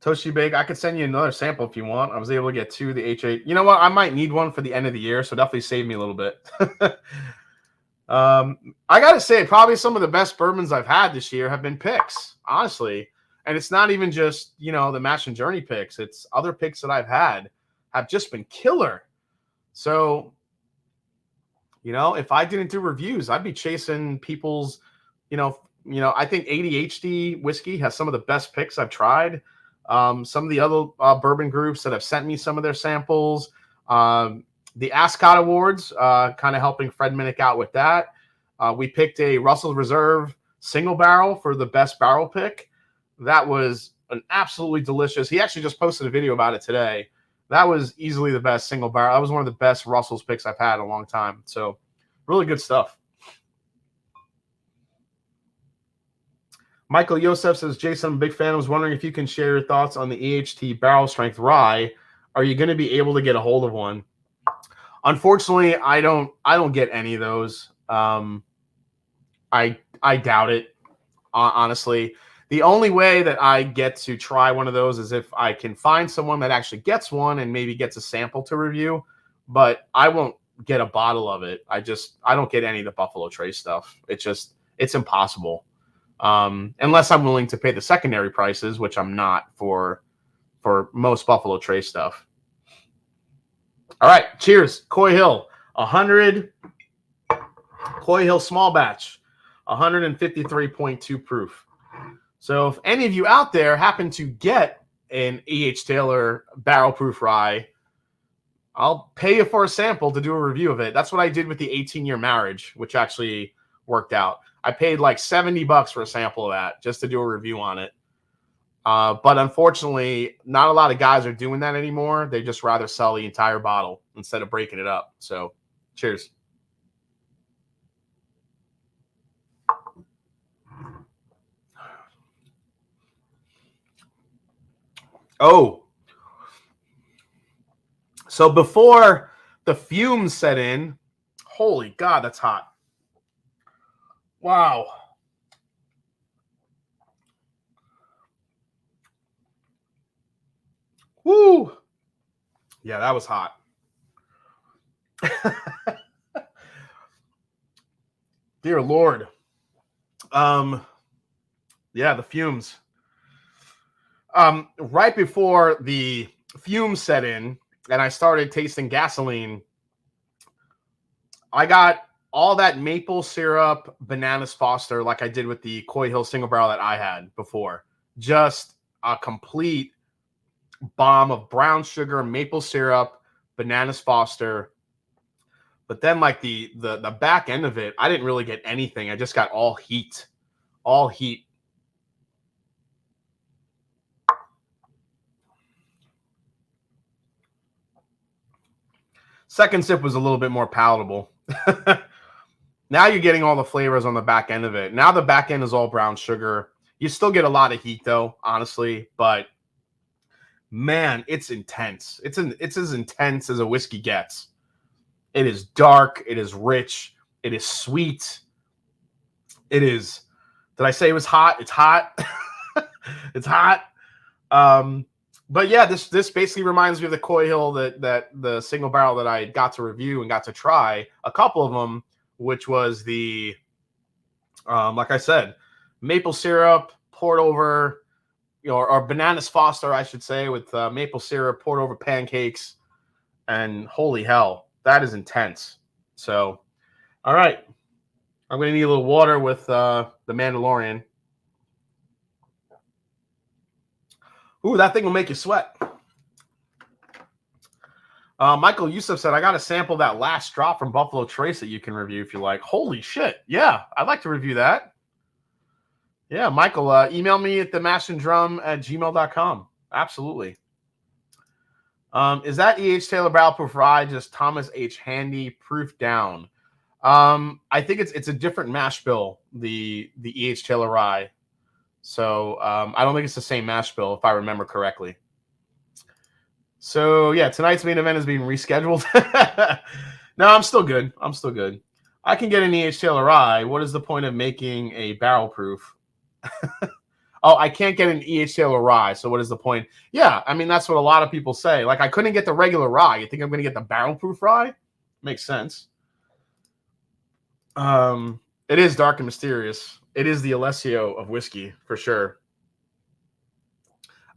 Toshi Bake, I could send you another sample if you want. I was able to get 2 the H8. You know what? I might need one for the end of the year, so definitely save me a little bit. I got to say, probably some of the best bourbons I've had this year have been picks, honestly. And it's not even just, the Mash and Journey picks. It's other picks that I've had have just been killer. So, if I didn't do reviews, I'd be chasing people's, you know, I think ADHD whiskey has some of the best picks I've tried. Some of the other bourbon groups that have sent me some of their samples. The Ascot Awards, kind of helping Fred Minnick out with that. We picked a Russell's Reserve single barrel for the best barrel pick. That was an absolutely delicious. He actually just posted a video about it today. That was easily the best single barrel. That was one of the best Russell's picks I've had in a long time. So really good stuff. Michael Yosef says, Jason, I'm a big fan. I was wondering if you can share your thoughts on the EHT barrel strength rye. Are you going to be able to get a hold of one? Unfortunately, I don't get any of those. I doubt it, honestly. The only way that I get to try one of those is if I can find someone that actually gets one and maybe gets a sample to review, but I won't get a bottle of it. I don't get any of the Buffalo Trace stuff. It's impossible. Unless I'm willing to pay the secondary prices, which I'm not for most Buffalo Trace stuff. All right, cheers. Coy Hill, 100. Coy Hill small batch, 153.2 proof. So if any of you out there happen to get an E.H. Taylor barrel proof rye, I'll pay you for a sample to do a review of it. That's what I did with the 18-year marriage, which actually worked out. I paid like $70 for a sample of that just to do a review on it. But unfortunately, not a lot of guys are doing that anymore. They just rather sell the entire bottle instead of breaking it up. So cheers. Oh, so before the fumes set in, holy God, that's hot. Wow. Woo. Yeah, that was hot. Dear Lord. Yeah, the fumes. Right before the fumes set in and I started tasting gasoline, I got all that maple syrup, bananas Foster, like I did with the Coy Hill single barrel that I had before. Just a complete bomb of brown sugar, maple syrup, bananas Foster. But then like the back end of it, I didn't really get anything. I just got all heat. All heat. Second sip was a little bit more palatable. Now you're getting all the flavors on the back end of it. Now the back end is all brown sugar. You still get a lot of heat though, honestly, but man, it's intense. It's as intense as a whiskey gets. It is dark. It is rich. It is sweet. It is. Did I say it was hot? It's hot. It's hot. But yeah, this basically reminds me of the Coy Hill that the single barrel that I got to review and got to try a couple of them, which was the like I said, maple syrup poured over, or bananas Foster, I should say, with maple syrup poured over pancakes, and holy hell, that is intense. So, all right, I'm gonna need a little water with the Mandalorian. Ooh, that thing will make you sweat. Michael Yusuf said, I got to sample that last drop from Buffalo Trace that you can review if you like. Holy shit. Yeah, I'd like to review that. Yeah, Michael, email me at themashanddrum@gmail.com. Absolutely. Is that E.H. Taylor barrel proof rye just Thomas H. Handy proof down? I think it's a different mash bill, the E.H. Taylor rye. So I don't think it's the same mash bill, if I remember correctly. So yeah, tonight's main event is being rescheduled. No, I'm still good. I'm still good. I can get an E.H. Taylor rye. What is the point of making a barrel proof? Oh, I can't get an E.H. Taylor rye. So what is the point? Yeah, I mean, that's what a lot of people say. Like, I couldn't get the regular rye. You think I'm going to get the barrel proof rye? Makes sense. It is dark and mysterious. It is the Alessio of whiskey for sure.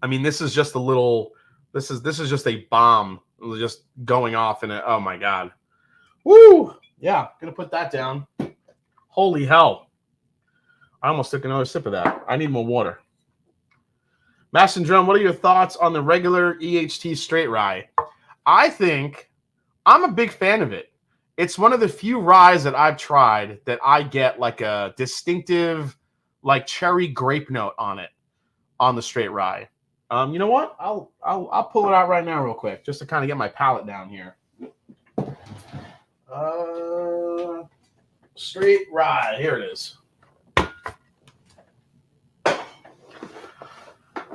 I mean, this is just a little. This is just a bomb, just going off in it. Oh my god! Woo! Yeah, gonna put that down. Holy hell! I almost took another sip of that. I need more water. Mash and Drum, what are your thoughts on the regular EHT straight rye? I think I'm a big fan of it. It's one of the few ryes that I've tried that I get like a distinctive, like cherry grape note on it, on the straight rye. You know what? I'll pull it out right now real quick just to kind of get my palate down here. Straight rye. Here it is.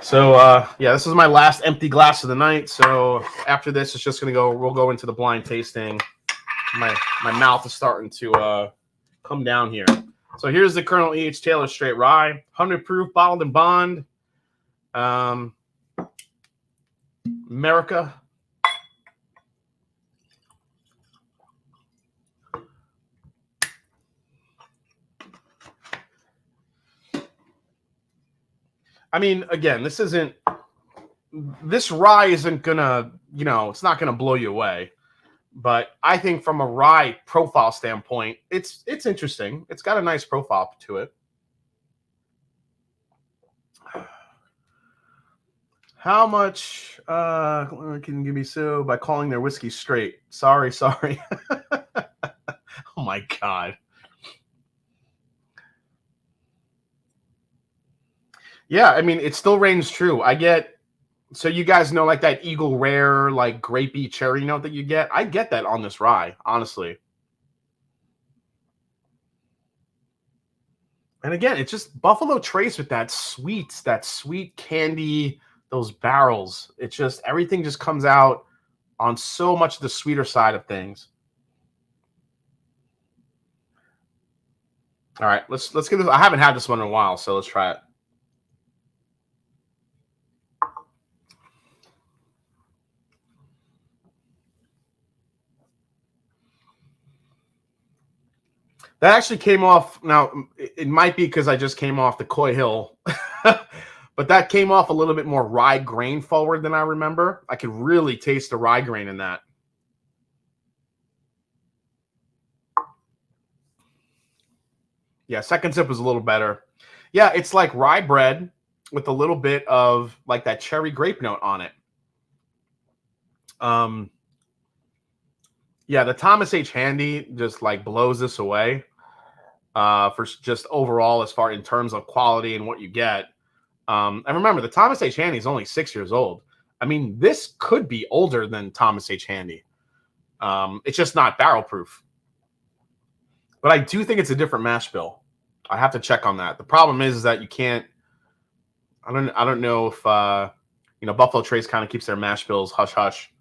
So yeah, this is my last empty glass of the night. So after this, it's just we'll go into the blind tasting. My mouth is starting to come down here. So here's the Colonel E.H. Taylor Straight Rye, 100 proof, bottled in bond. America. I mean, again, this rye isn't gonna, it's not gonna blow you away. But I think from a rye profile standpoint, it's interesting. It's got a nice profile to it. How much can you give me so by calling their whiskey straight? Sorry. Oh my God. Yeah, I mean, it still reigns true. So you guys know like that Eagle Rare, like grapey cherry note that you get? I get that on this rye, honestly. And again, it's just Buffalo Trace with that sweet candy, those barrels. It's just, everything just comes out on so much of the sweeter side of things. All right, let's get this. I haven't had this one in a while, so let's try it. That actually came off. Now, it might be because I just came off the Coy Hill, but that came off a little bit more rye grain forward than I remember. I could really taste the rye grain in that. Yeah, second sip was a little better. Yeah, it's like rye bread with a little bit of like that cherry grape note on it. Yeah, the Thomas H. Handy just like blows this away for just overall as far in terms of quality and what you get. And remember, the Thomas H. Handy is only 6 years old. I mean, this could be older than Thomas H. Handy. It's just not barrel proof. But I do think it's a different mash bill. I have to check on that. The problem is that you can't. I don't know if Buffalo Trace kind of keeps their mash bills hush hush.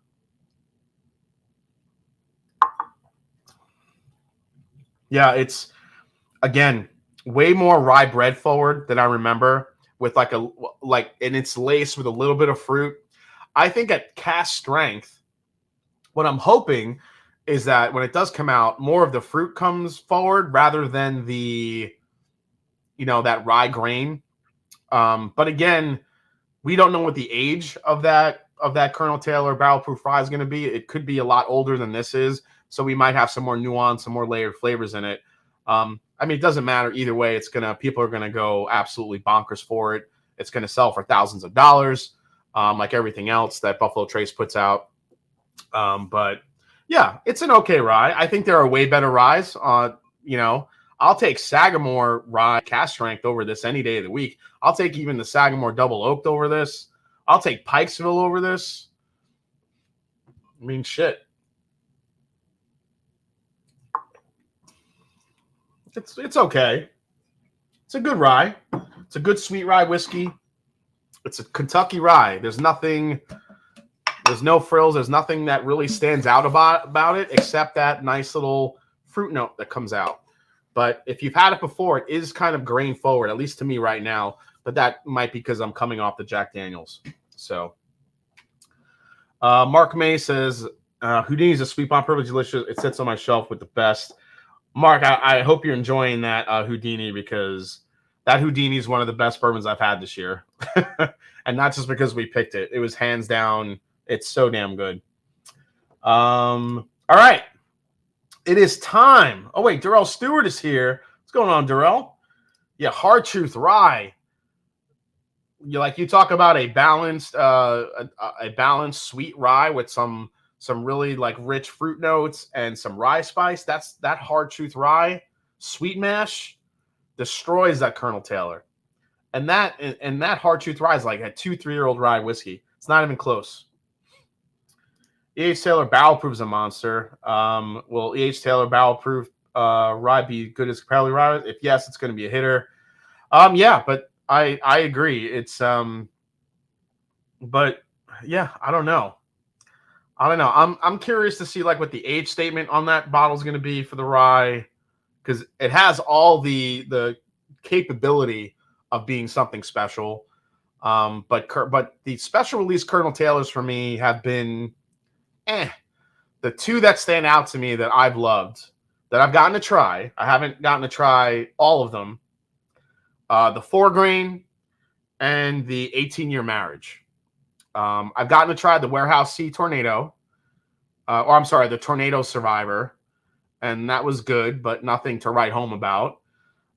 Yeah, it's again way more rye bread forward than I remember. With and it's laced with a little bit of fruit. I think at cast strength, what I'm hoping is that when it does come out, more of the fruit comes forward rather than the, that rye grain. But again, we don't know what the age of that Colonel Taylor barrel proof rye is going to be. It could be a lot older than this is, so we might have some more nuance, some more layered flavors in it. I mean, it doesn't matter either way. People are gonna go absolutely bonkers for it. It's gonna sell for thousands of dollars, like everything else that Buffalo Trace puts out. But yeah, it's an okay rye. I think there are way better ryes. I'll take Sagamore rye cast strength over this any day of the week. I'll take even the Sagamore double oaked over this. I'll take Pikesville over this. I mean, shit. It's okay. It's a good rye. It's a good sweet rye whiskey. It's a Kentucky rye. There's no frills. There's nothing that really stands out about it except that nice little fruit note that comes out. But if you've had it before, it is kind of grain forward, at least to me right now. But that might be because I'm coming off the Jack Daniels. So Mark May says, Houdini's a sweet bomb, perfectly delicious. It sits on my shelf with the best. Mark, I hope you're enjoying that Houdini, because that Houdini is one of the best bourbons I've had this year. And not just because we picked it. It was hands down. It's so damn good. All right. It is time. Oh, wait. Darrell Stewart is here. What's going on, Darrell? Yeah, Hard Truth Rye. You talk about a balanced a balanced sweet rye with some really like rich fruit notes and some rye spice. That's that Hard Truth Rye sweet mash destroys that Colonel Taylor. And that Hard Truth Rye is like a 2-3-year-old rye whiskey. It's not even close. E.H. Taylor Barrel Proof is a monster. Will E.H. Taylor Barrel Proof rye be good as Crowley rye? If yes, it's going to be a hitter. Yeah, but I agree. It's but yeah, I don't know. I'm curious to see like what the age statement on that bottle is going to be for the rye, because it has all the capability of being something special. But the special release Colonel Taylors for me have been the two that stand out to me that I've loved, that I've gotten to try. I haven't gotten to try all of them. The 4-grain and the 18-year marriage. I've gotten to try the Warehouse C Tornado, the Tornado Survivor, and that was good, but nothing to write home about.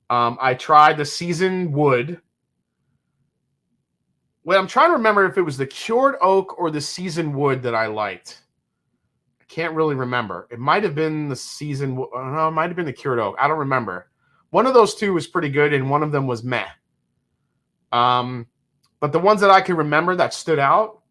I tried the Seasoned Wood. Wait, I'm trying to remember if it was the Cured Oak or the Seasoned Wood that I liked. I can't really remember. It might have been the Seasoned Wood. No, it might have been the Cured Oak. I don't remember. One of those two was pretty good, and one of them was meh. But the ones that I can remember that stood out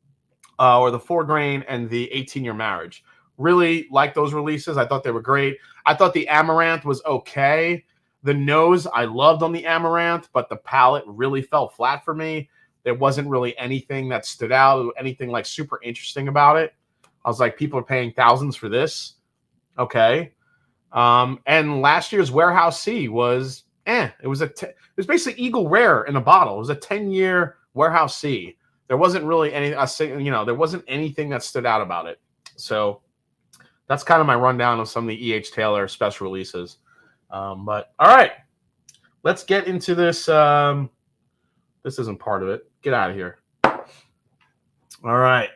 were the 4-grain and the 18-year marriage. Really liked those releases. I thought they were great. I thought the Amaranth was okay. The nose I loved on the Amaranth, but the palate really fell flat for me. There wasn't really anything that stood out, anything like super interesting about it. I was like, people are paying thousands for this. Okay. And last year's Warehouse C was it was basically Eagle Rare in a bottle. It was a 10-year Warehouse C. There wasn't really there wasn't anything that stood out about it. So that's kind of my rundown of some of the E.H. Taylor special releases. But all right, let's get into this. This isn't part of it. Get out of here. All right.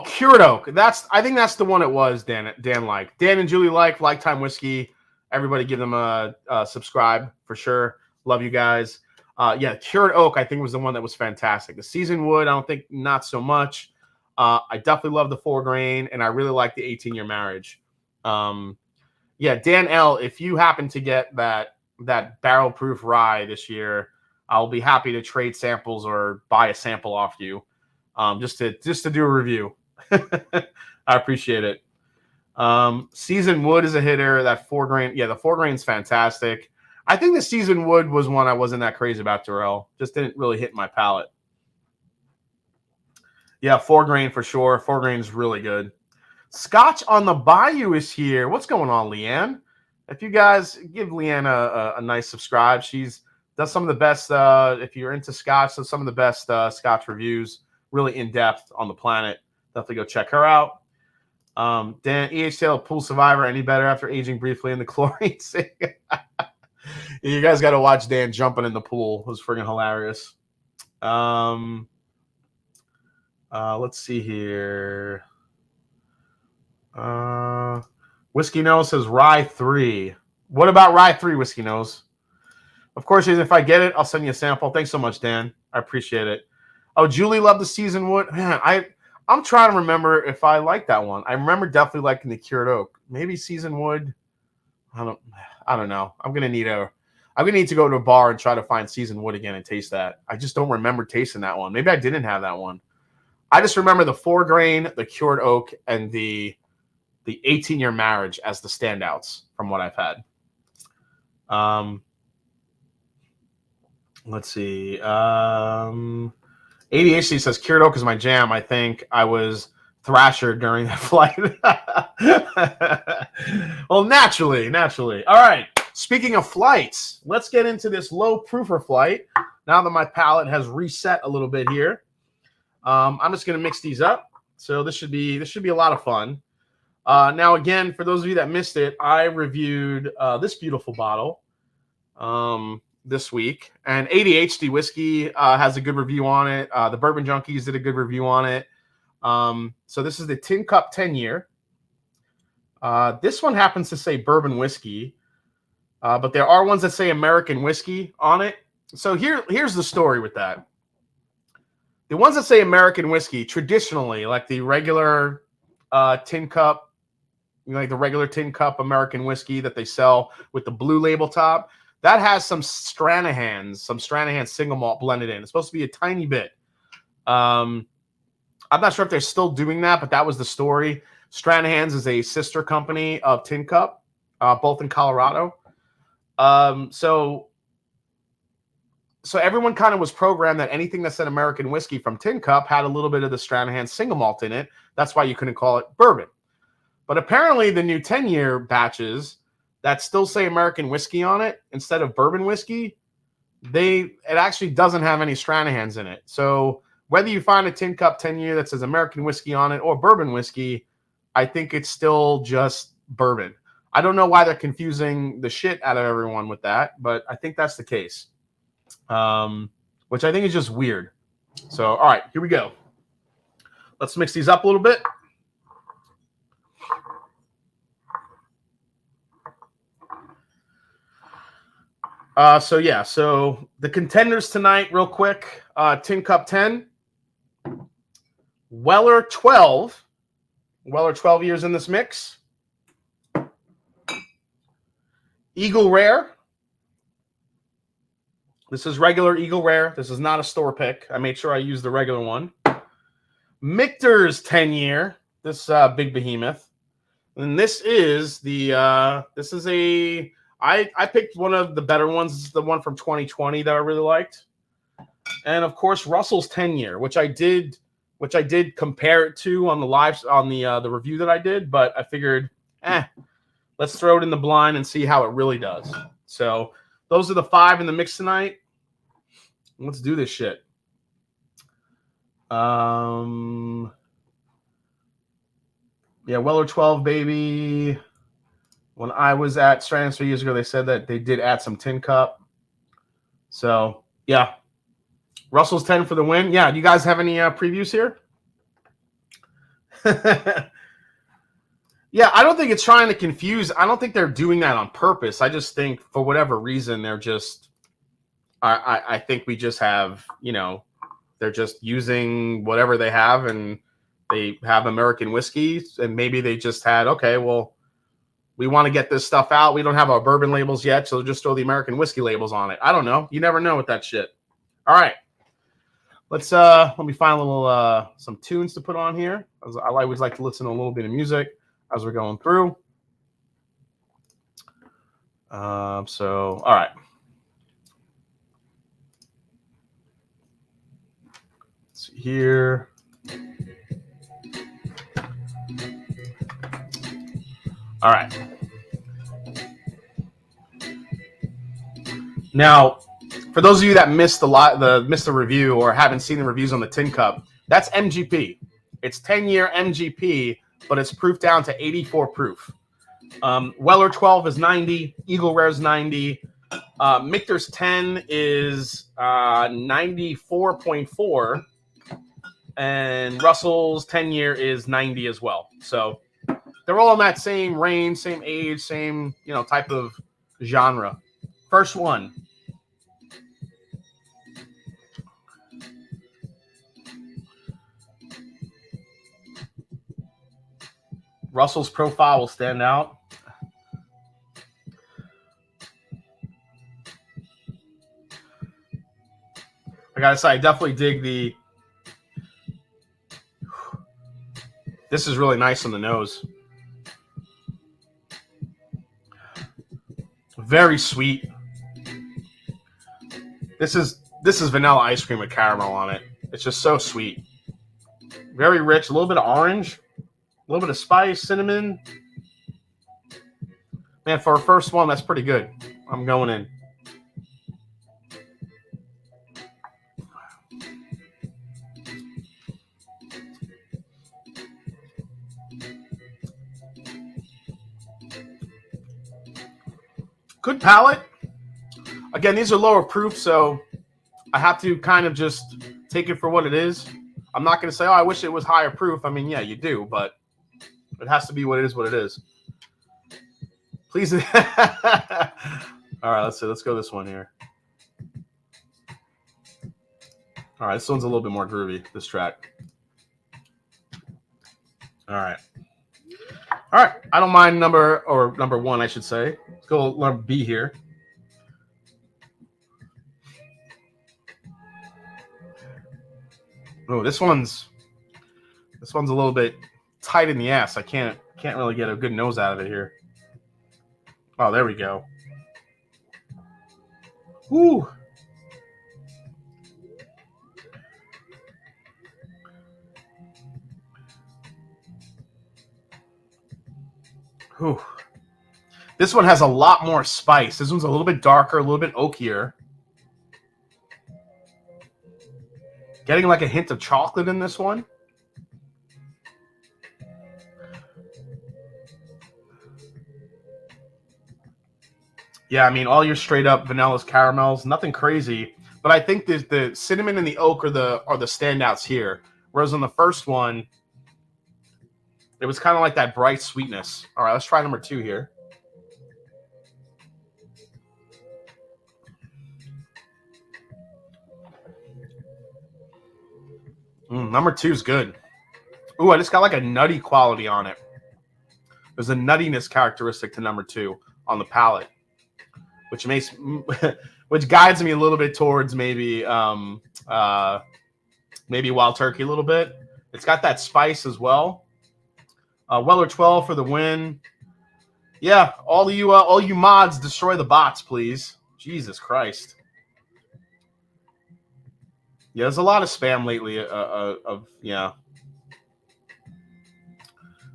Cured Oak. I think that's the one it was. Dan liked. Dan and Julie Lifetime Whiskey. Everybody give them a subscribe for sure. Love you guys. Cured Oak I think was the one that was fantastic. The Seasoned Wood I don't think not so much. I definitely love the 4-grain, and I really like the 18-year marriage. Dan L, if you happen to get that barrel proof rye this year, I'll be happy to trade samples or buy a sample off you, just to do a review. I appreciate it. Seasoned Wood is a hitter. That 4-grain, the 4-grain's fantastic. I think the Seasoned Wood was one I wasn't that crazy about, Darrell. Just didn't really hit my palate. 4-grain for sure. 4-grain's really good. Scotch on the Bayou is here. What's going on, Leanne? If you guys give Leanne a nice subscribe, she's does some of the best. If you're into Scotch, does some of the best Scotch reviews, really in depth on the planet. Definitely go check her out. Dan E.H. Taylor Pool Survivor any better after aging briefly in the chlorine sink? You guys got to watch Dan jumping in the pool. It was freaking hilarious. Let's see here. Whiskey Nose says Rye 3. What about Rye 3, Whiskey Nose? Of course, if I get it, I'll send you a sample. Thanks so much, Dan. I appreciate it. Oh, Julie loved the Seasoned Wood. Man, I'm trying to remember if I like that one. I remember definitely liking the Cured Oak. Maybe Seasoned Wood. I don't know. I'm gonna need to go to a bar and try to find Seasoned Wood again and taste that. I just don't remember tasting that one. Maybe I didn't have that one. I just remember the 4-grain, the Cured Oak, and the 18-year marriage as the standouts from what I've had. Let's see. ADHD says Cured Oak is my jam. I think I was Thrasher during that flight. Well, naturally. All right. Speaking of flights, let's get into this low proofer flight. Now that my palate has reset a little bit here, I'm just going to mix these up. So this should be a lot of fun. Now, again, for those of you that missed it, I reviewed this beautiful bottle this week, and ADHD Whiskey has a good review on it. The Bourbon Junkies did a good review on it. So this is the Tincup 10-year. This one happens to say bourbon whiskey. But there are ones that say American whiskey on it. So here's the story with that. The ones that say American whiskey, traditionally, like the regular tin cup, like the regular tin cup American whiskey that they sell with the blue label top, that has some Stranahan's single malt blended in. It's supposed to be a tiny bit. I'm not sure if they're still doing that, but that was the story. Stranahan's is a sister company of Tincup, both in Colorado. So everyone kind of was programmed that anything that said American whiskey from Tincup had a little bit of the Stranahan's single malt in it. That's why you couldn't call it bourbon. But apparently the new 10-year batches that still say American whiskey on it instead of bourbon whiskey, it actually doesn't have any Stranahan's in it. So whether you find a Tincup 10-year that says American whiskey on it or bourbon whiskey, I think it's still just bourbon. I don't know why they're confusing the shit out of everyone with that, but I think that's the case. Which I think is just weird. So, all right, here we go. Let's mix these up a little bit. So the contenders tonight, real quick. Tincup 10. Weller 12. Weller 12 years in this mix. Eagle Rare. This is regular Eagle Rare. This is not a store pick. I made sure I used the regular one. Michter's 10-year. This big behemoth. And this is I picked one of the better ones. This is the one from 2020 that I really liked. And of course, Russell's 10-year, which I did compare it to on the review that I did, but I figured, let's throw it in the blind and see how it really does. So those are the 5 in the mix tonight. Let's do this shit. Weller 12, baby. When I was at Stranahan's 3 years ago, they said that they did add some Tincup. So, yeah. Russell's 10 for the win. Yeah, do you guys have any previews here? Yeah, I don't think it's trying to confuse. I don't think they're doing that on purpose. I just think for whatever reason, they're just I think we just have, they're just using whatever they have, and they have American whiskey, and maybe they just had, okay, well, we want to get this stuff out. We don't have our bourbon labels yet, so just throw the American whiskey labels on it. I don't know. You never know with that shit. All right. Let me find a little some tunes to put on here. I always like to listen to a little bit of music as we're going through. All right. Let's see here. All right. Now, for those of you that missed the review or haven't seen the reviews on the Tincup, that's MGP. It's 10-year MGP, but it's proof down to 84 proof. Weller 12 is 90. Eagle Rare is 90. Michter's 10 is 94.4. And Russell's 10-year is 90 as well. So they're all in that same range, same age, same type of genre. First one. Russell's profile will stand out. I gotta say, I definitely dig the. This is really nice on the nose. Very sweet. This is vanilla ice cream with caramel on it. It's just so sweet. Very rich. A little bit of orange. A little bit of spice, cinnamon. Man, for a first one, that's pretty good. I'm going in. Good palate. Again, these are lower proof, so I have to kind of just take it for what it is. I'm not going to say, I wish it was higher proof. I mean, yeah, you do, but it has to be what it is, what it is. Please. All right, let's see. Let's go this one here. All right, this one's a little bit more groovy, this track. All right. All right. I don't mind number one, I should say. Let's go number B here. Oh, this one's a little bit tight in the ass. I can't really get a good nose out of it here. Oh, there we go. Woo. Whew. This one has a lot more spice. This one's a little bit darker, a little bit oakier. Getting like a hint of chocolate in this one. Yeah, I mean, all your straight up vanillas, caramels, nothing crazy. But I think the cinnamon and the oak are the standouts here. Whereas on the first one, it was kind of like that bright sweetness. All right, let's try number 2 here. Number 2 is good. Ooh, I just got like a nutty quality on it. There's a nuttiness characteristic to number 2 on the palate, which guides me a little bit towards maybe Wild Turkey a little bit. It's got that spice as well. Weller 12 for the win. Yeah, all you mods, destroy the bots, please. Jesus Christ. Yeah, there's a lot of spam lately.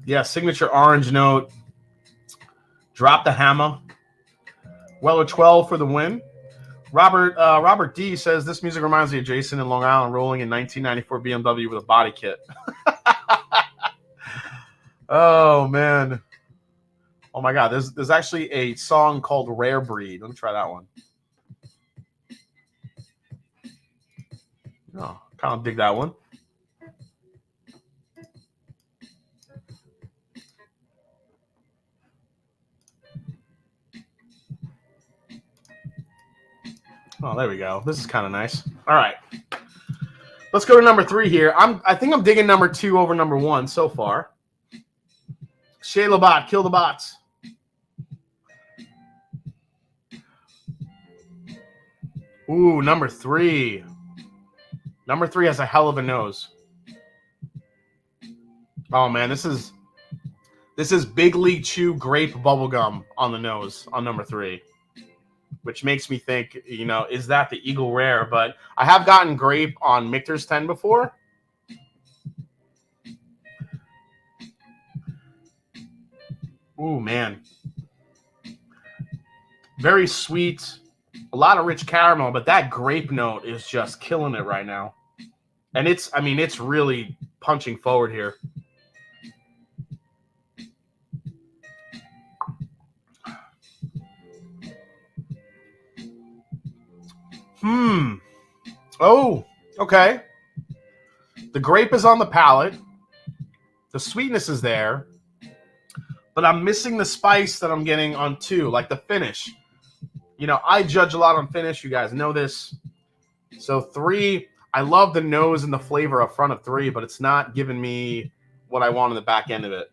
Yeah, signature orange note. Drop the hammer. Weller 12 for the win. Robert D says this music reminds me of Jason in Long Island rolling in 1994 BMW with a body kit. Oh man. Oh my God. There's actually a song called Rare Breed. Let me try that one. Oh, kind of dig that one. Oh, there we go. This is kind of nice. All right. Let's go to number 3 here. I think I'm digging number 2 over number 1 so far. Shea Labatt, kill the bots. Ooh, number 3. Number 3 has a hell of a nose. Oh man, this is Big League Chew grape bubblegum on the nose on number 3, which makes me think, is that the Eagle Rare? But I have gotten grape on Michter's 10 before. Ooh, man. Very sweet. A lot of rich caramel, but that grape note is just killing it right now. And it's really punching forward here. Oh, okay. The grape is on the palate. The sweetness is there. But I'm missing the spice that I'm getting on 2, like the finish. I judge a lot on finish. You guys know this. So 3, I love the nose and the flavor up front of 3, but it's not giving me what I want on the back end of it.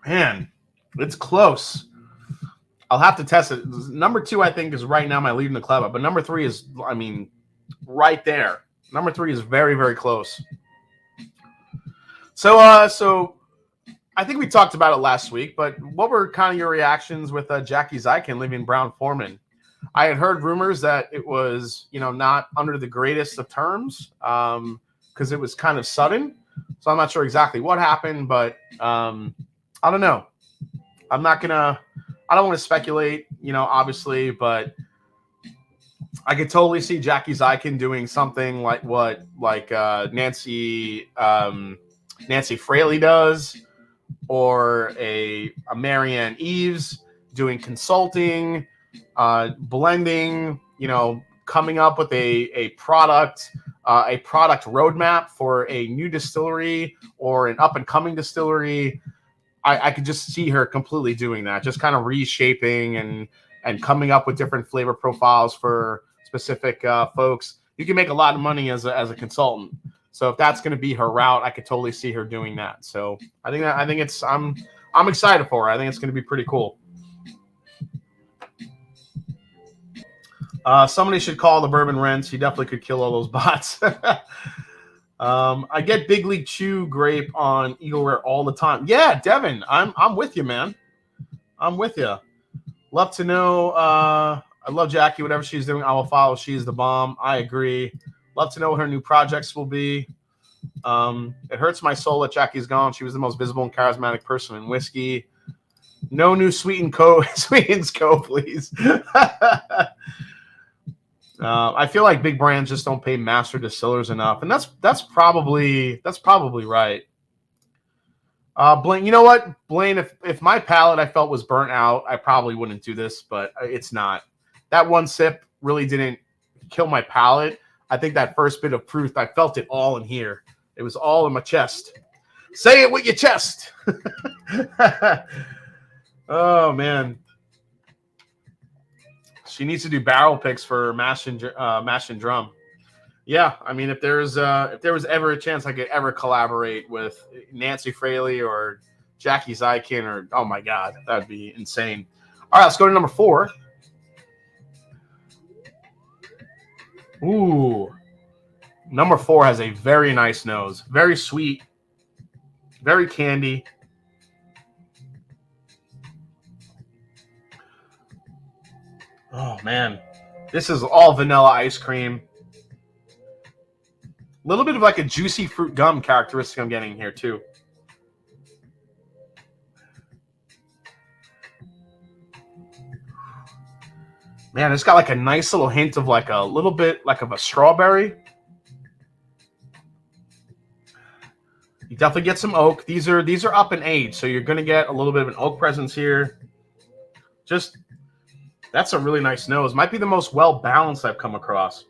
Man, it's close. I'll have to test it. Number 2, I think, is right now my lead in the club. But number 3 is, right there. Number 3 is very, very close. So I think we talked about it last week, but what were kind of your reactions with Jackie Zykan leaving Brown-Forman? I had heard rumors that it was, not under the greatest of terms because it was kind of sudden. So I'm not sure exactly what happened, but I don't know. I don't want to speculate, obviously, but I could totally see Jackie Zykan doing something like what Nancy Fraley does, or a Marianne Eves doing consulting, blending, coming up with a product a product roadmap for a new distillery or an up-and-coming distillery, I could just see her completely doing that, just kind of reshaping and coming up with different flavor profiles for specific folks. You can make a lot of money as a consultant. So if that's going to be her route, I could totally see her doing that. So I'm excited for her. I think it's going to be pretty cool. Somebody should call the Bourbon Rents. He definitely could kill all those bots. I get Big League Chew grape on Eagle Rare all the time. Yeah, Devin, I'm with you, man. I'm with you. Love to know. I love Jackie. Whatever she's doing, I will follow. She's the bomb. I agree. Love to know what her new projects will be. It hurts my soul that Jackie's gone. She was the most visible and charismatic person in whiskey. No new Sweetens Co, please. I feel like big brands just don't pay master distillers enough, and that's probably right. Blaine, you know what, Blaine? If my palate I felt was burnt out, I probably wouldn't do this, but it's not. That one sip really didn't kill my palate. I think that first bit of proof, I felt it all in here. It was all in my chest. Say it with your chest. Oh man. She needs to do barrel picks for Mash and Drum. Yeah, I mean, if there was ever a chance I could ever collaborate with Nancy Fraley or Jackie Zykin, or oh my god, that'd be insane. All right, let's go to number 4. Ooh, number 4 has a very nice nose, very sweet, very candy. Oh, man. This is all vanilla ice cream. A little bit of like a juicy fruit gum characteristic I'm getting here, too. Man, it's got like a nice little hint of like a little bit like of a strawberry. You definitely get some oak. These are up in age, so you're going to get a little bit of an oak presence here. That's a really nice nose. Might be the most well-balanced I've come across,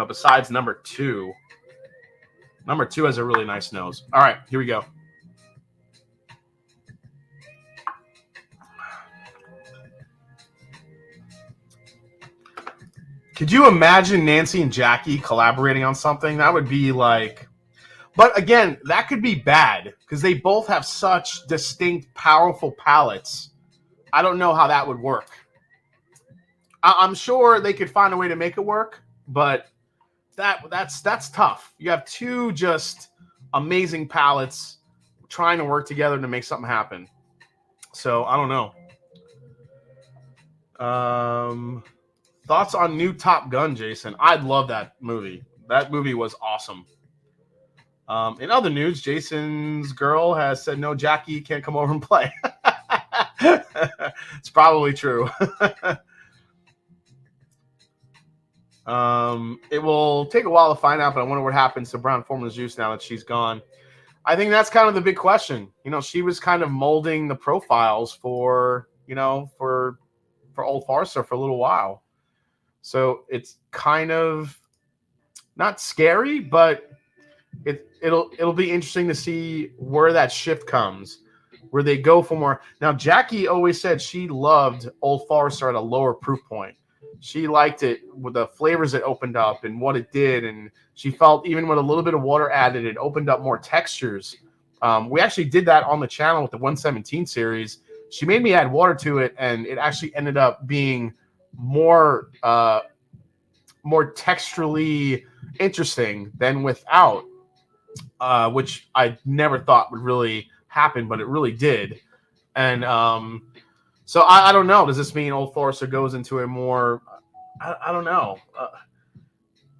besides number 2. Number 2 has a really nice nose. All right, here we go. Could you imagine Nancy and Jackie collaborating on something? That would be like... But again, that could be bad because they both have such distinct, powerful palates. I don't know how that would work. I'm sure they could find a way to make it work, but that's tough. You have 2 just amazing palates trying to work together to make something happen. So I don't know. Thoughts on new Top Gun, Jason? I'd love that movie. That movie was awesome. In other news, Jason's girl has said no, Jackie can't come over and play. It's probably true. It will take a while to find out, but I wonder what happens to Brown Forman's juice now that she's gone. I think that's kind of the big question. She was kind of molding the profiles for Old Forester for a little while. So it's kind of not scary, but it'll be interesting to see where that shift comes, where they go for more. Now, Jackie always said she loved Old Forester at a lower proof point. She liked it with the flavors it opened up and what it did, and she felt even with a little bit of water added, it opened up more textures. We actually did that on the channel with the 117 series. She made me add water to it, and it actually ended up being more texturally interesting than without, which I never thought would really happen, but it really did. And so I don't know. Does this mean Old Forester goes into a more? I don't know.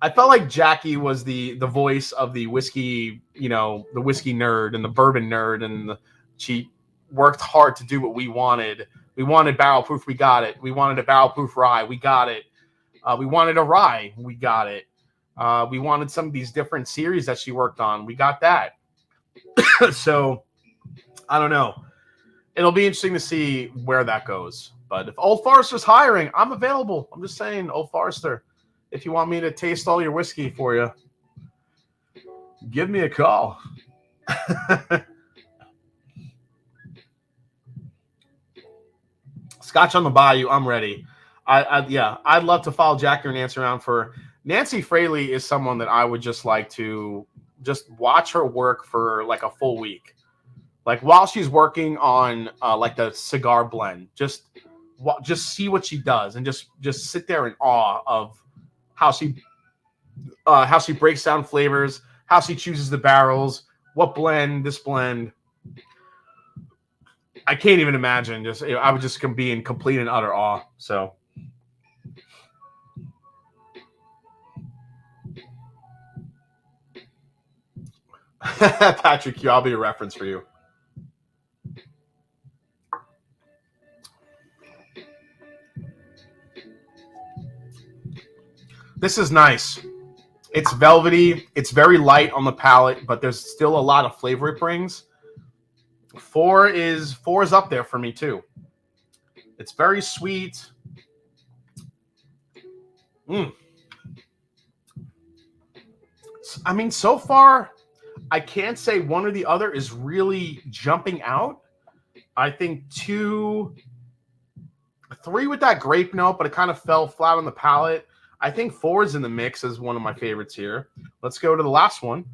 I felt like Jackie was the voice of the whiskey, the whiskey nerd and the bourbon nerd, and she worked hard to do what we wanted. We wanted barrel proof, we got it. We wanted a barrel proof rye, we got it. We wanted a rye, we got it. We wanted some of these different series that she worked on, we got that. So I don't know. It'll be interesting to see where that goes. But if Old Forester's hiring, I'm available. I'm just saying, Old Forester, if you want me to taste all your whiskey for you, Give me a call. Scotch on the Bayou. I'm ready. Yeah, I'd love to follow Jackie or Nancy around for. Nancy Fraley is someone that I would just like to just watch her work for like a full week. Like while she's working on like the cigar blend, just see what she does and just sit there in awe of how she breaks down flavors, how she chooses the barrels, what blend, this blend. I can't even imagine. I would just be in complete and utter awe. So. Patrick Q, I'll be a reference for you. This is nice. It's velvety. It's very light on the palate, but there's still a lot of flavor it brings. Four is up there for me too. It's very sweet. I mean, so far, I can't say one or the other is really jumping out. I think 2, 3 with that grape note, but it kind of fell flat on the palate. I think 4 is in the mix as one of my favorites here. Let's go to the last one.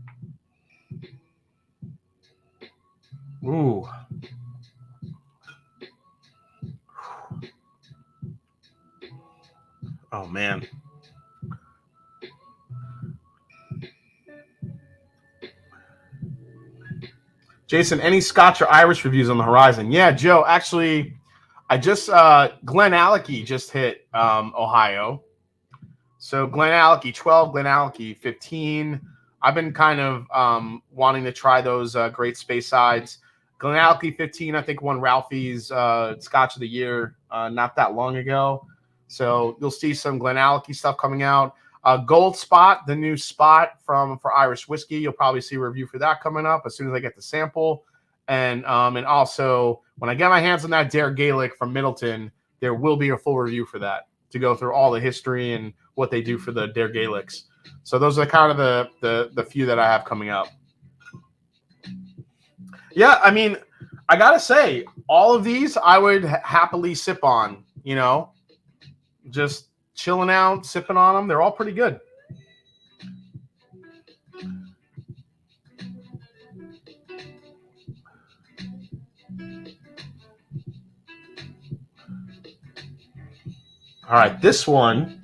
Ooh. Oh, man. Jason, any Scotch or Irish reviews on the horizon? Yeah, Joe, actually, I just Glen Alecky just hit Ohio. So Glen Alecky 12, Glen Alecky 15. I've been kind of wanting to try those great space sides. Glen Alecky 15, I think, won Ralphie's Scotch of the Year not that long ago. So you'll see some Glen Alecky stuff coming out. Gold Spot, the new spot for Irish whiskey. You'll probably see a review for that coming up as soon as I get the sample. And also, when I get my hands on that Dare Gaelic from Middleton, there will be a full review for that to go through all the history and what they do for the Dare Gaelics. So those are kind of the few that I have coming up. Yeah, I mean, I got to say, all of these I would happily sip on, just chilling out, sipping on them. They're all pretty good. All right, this one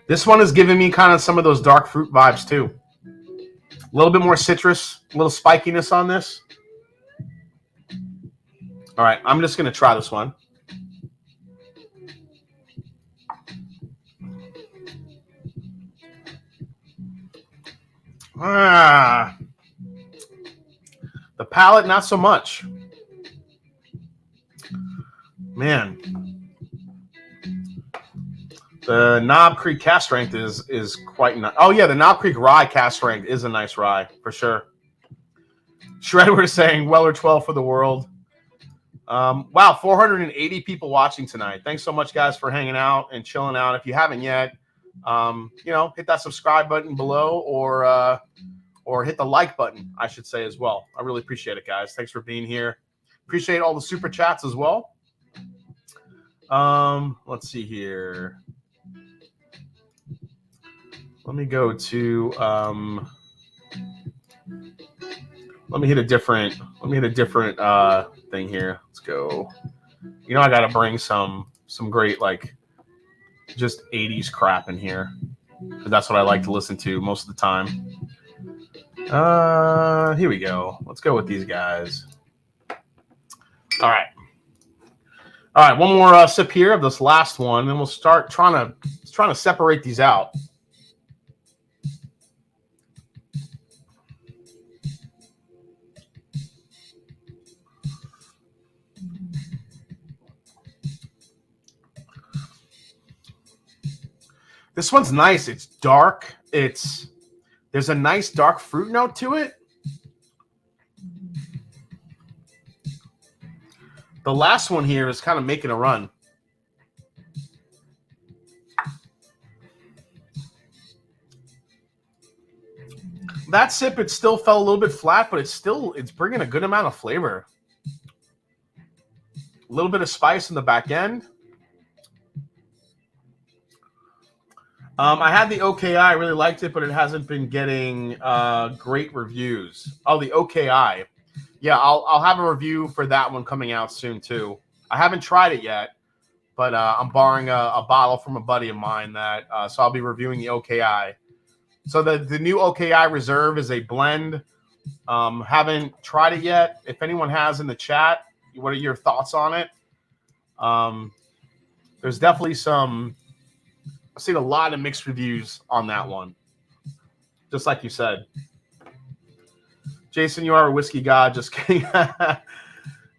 is giving me kind of some of those dark fruit vibes too. A little bit more citrus, a little spikiness on this. All right, I'm just going to try this one. The palate, not so much. Man. The Knob Creek cast strength is quite nice. Oh, yeah, the Knob Creek rye cast strength is a nice rye, for sure. Shredder saying, Weller 12 for the world. Wow, 480 people watching tonight. Thanks so much, guys, for hanging out and chilling out. If you haven't yet, hit that subscribe button below or hit the like button, I should say, as well. I really appreciate it, guys. Thanks for being here. Appreciate all the super chats as well. Let's see here. Let me go to let me hit a different thing here. Let's go. I gotta bring some great just 80s crap in here. Because that's what I like to listen to most of the time. Here we go. Let's go with these guys. All right, one more sip here of this last one, and we'll start trying to separate these out. This one's nice. It's dark. There's a nice dark fruit note to it. The last one here is kind of making a run. That sip, it still fell a little bit flat, but it's bringing a good amount of flavor. A little bit of spice in the back end. I had the OKI. I really liked it, but it hasn't been getting great reviews. Oh, the OKI. Yeah, I'll have a review for that one coming out soon too. I haven't tried it yet, but I'm borrowing a bottle from a buddy of mine so I'll be reviewing the OKI. So the new OKI Reserve is a blend. Haven't tried it yet. If anyone has in the chat, what are your thoughts on it? There's definitely I've seen a lot of mixed reviews on that one. Just like you said. Jason, you are a whiskey god. Just kidding.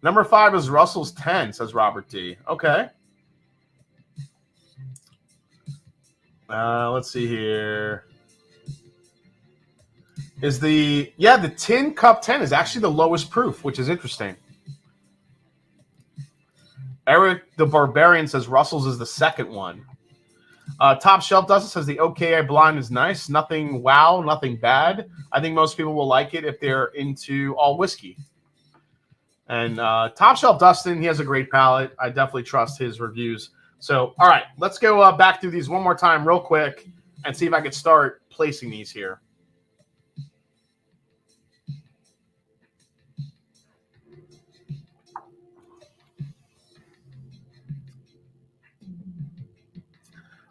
Number 5 is Russell's 10, says Robert D. Okay. Let's see here. The Tincup 10 is actually the lowest proof, which is interesting. Eric the Barbarian says Russell's is the second one. Top Shelf Dustin says the OKI blind is nice. Nothing wow, nothing bad. I think most people will like it if they're into all whiskey. And Top Shelf Dustin, he has a great palate. I definitely trust his reviews. So, all right, let's go back through these one more time real quick and see if I could start placing these here.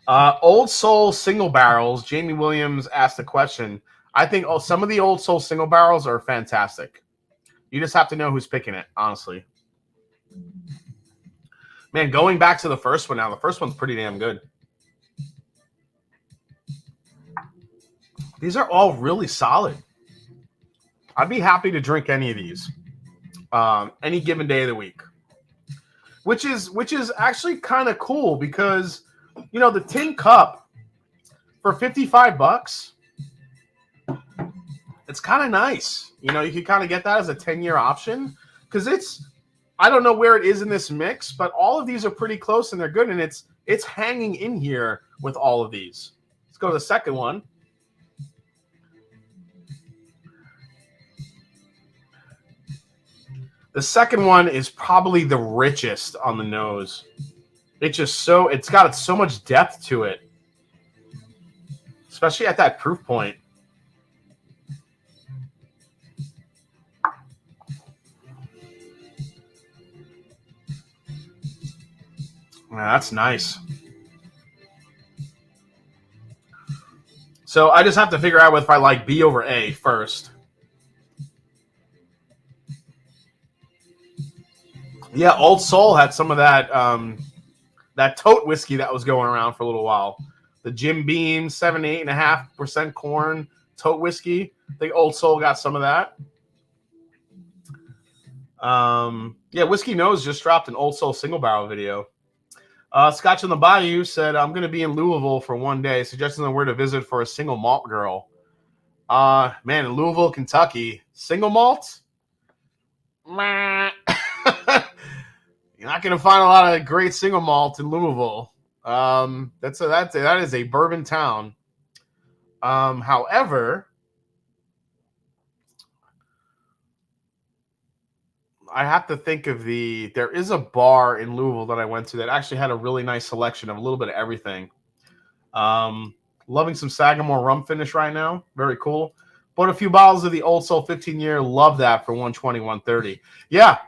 Old Soul single barrels. Jamie Williams asked the question. I think some of the Old Soul single barrels are fantastic. You just have to know who's picking it, honestly. Man, going back to the first one now, the first one's pretty damn good. These are all really solid. I'd be happy to drink any of these any given day of the week. Which is actually kind of cool because the tin cup for $55, it's kind of nice. You can kind of get that as a 10-year option because I don't know where it is in this mix, but all of these are pretty close and they're good. And it's hanging in here with all of these. Let's go to the second one. The second one is probably the richest on the nose. It's got so much depth to it, especially at that proof point. Yeah, that's nice. So I just have to figure out if I like B over A first. Yeah, Old Soul had some of that that tote whiskey that was going around for a little while. The Jim Beam 7.5% corn tote whiskey. I think Old Soul got some of that. Yeah, Whiskey Nose just dropped an Old Soul single barrel video. Scotch on the Bayou said, I'm going to be in Louisville for one day, suggesting where to visit for a single malt girl. Man, in Louisville, Kentucky, single malt? You're not going to find a lot of great single malt in Louisville. That is a bourbon town. However, I have to think of there is a bar in Louisville that I went to that actually had a really nice selection of a little bit of everything. Loving some Sagamore rum finish right now. Very cool. Bought a few bottles of the Old Soul 15-year. Love that for $120, $130. Yeah.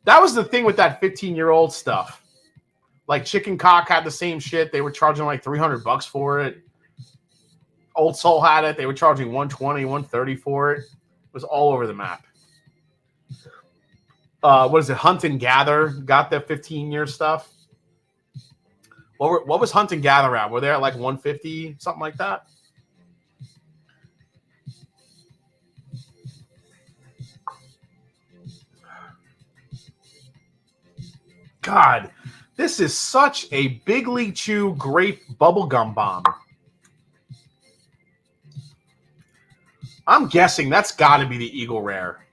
That was the thing with that 15-year-old stuff. Like Chicken Cock had the same shit. They were charging like $300 for it. Old Soul had it. They were charging $120, $130 for it. It was all over the map. What is it? Hunt and Gather got the 15-year stuff. What was Hunt and Gather at? Were they at like 150, something like that? God, this is such a Big League Chew grape bubblegum bomb. I'm guessing that's got to be the Eagle Rare.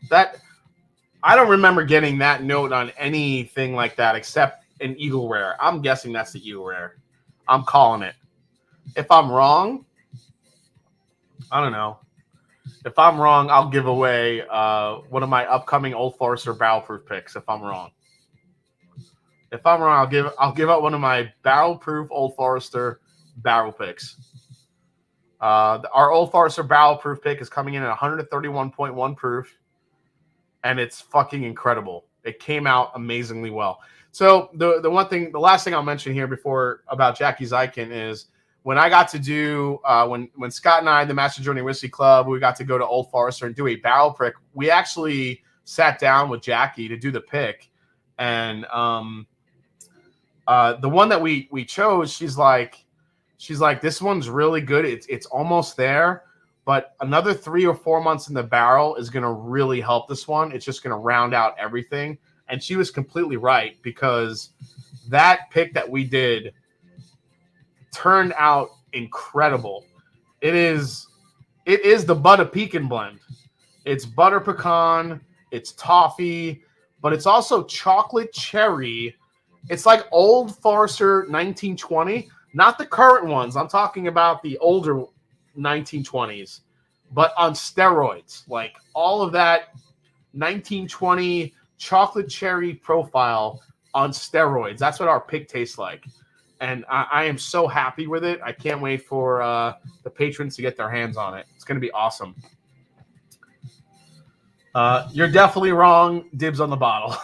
I don't remember getting that note on anything like that except an Eagle Rare. I'm guessing that's the Eagle Rare. I'm calling it. If I'm wrong, I don't know. If I'm wrong, I'll give away one of my upcoming Old Forester barrel proof picks. If I'm wrong, I'll give out one of my barrel proof Old Forester barrel picks. Our Old Forester barrel proof pick is coming in at 131.1 proof, and it's fucking incredible. It came out amazingly well. So the last thing I'll mention here before about Jackie Zykin is when I got to do when Scott and I, the Master Journey Whiskey Club, we got to go to Old Forester and do a barrel pick. We actually sat down with Jackie to do the pick, and the one that we chose, she's like, this one's really good. It's almost there, but another 3 or 4 months in the barrel is going to really help this one. It's just going to round out everything. And she was completely right, because that pick that we did turned out incredible. It is the Butter Pecan blend. It's butter pecan, it's toffee, but it's also chocolate cherry. It's like Old Forester 1920, not the current ones. I'm talking about the older 1920s, but on steroids. Like all of that 1920 chocolate cherry profile on steroids. That's what our pick tastes like. And I am so happy with it. I can't wait for the patrons to get their hands on it. It's going to be awesome. You're definitely wrong. Dibs on the bottle.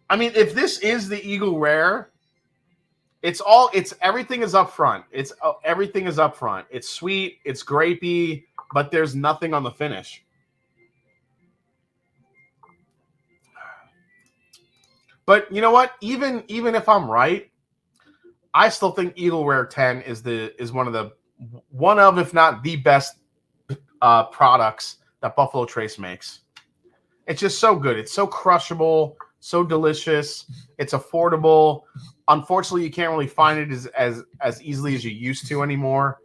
I mean, if this is the Eagle Rare, everything is up front. Everything is up front. It's sweet, it's grapey, but there's nothing on the finish. But you know what? Even if I'm right, I still think Eagle Rare 10 is one of if not the best products that Buffalo Trace makes. It's just so good. It's so crushable, so delicious. It's affordable. Unfortunately, you can't really find it as easily as you used to anymore.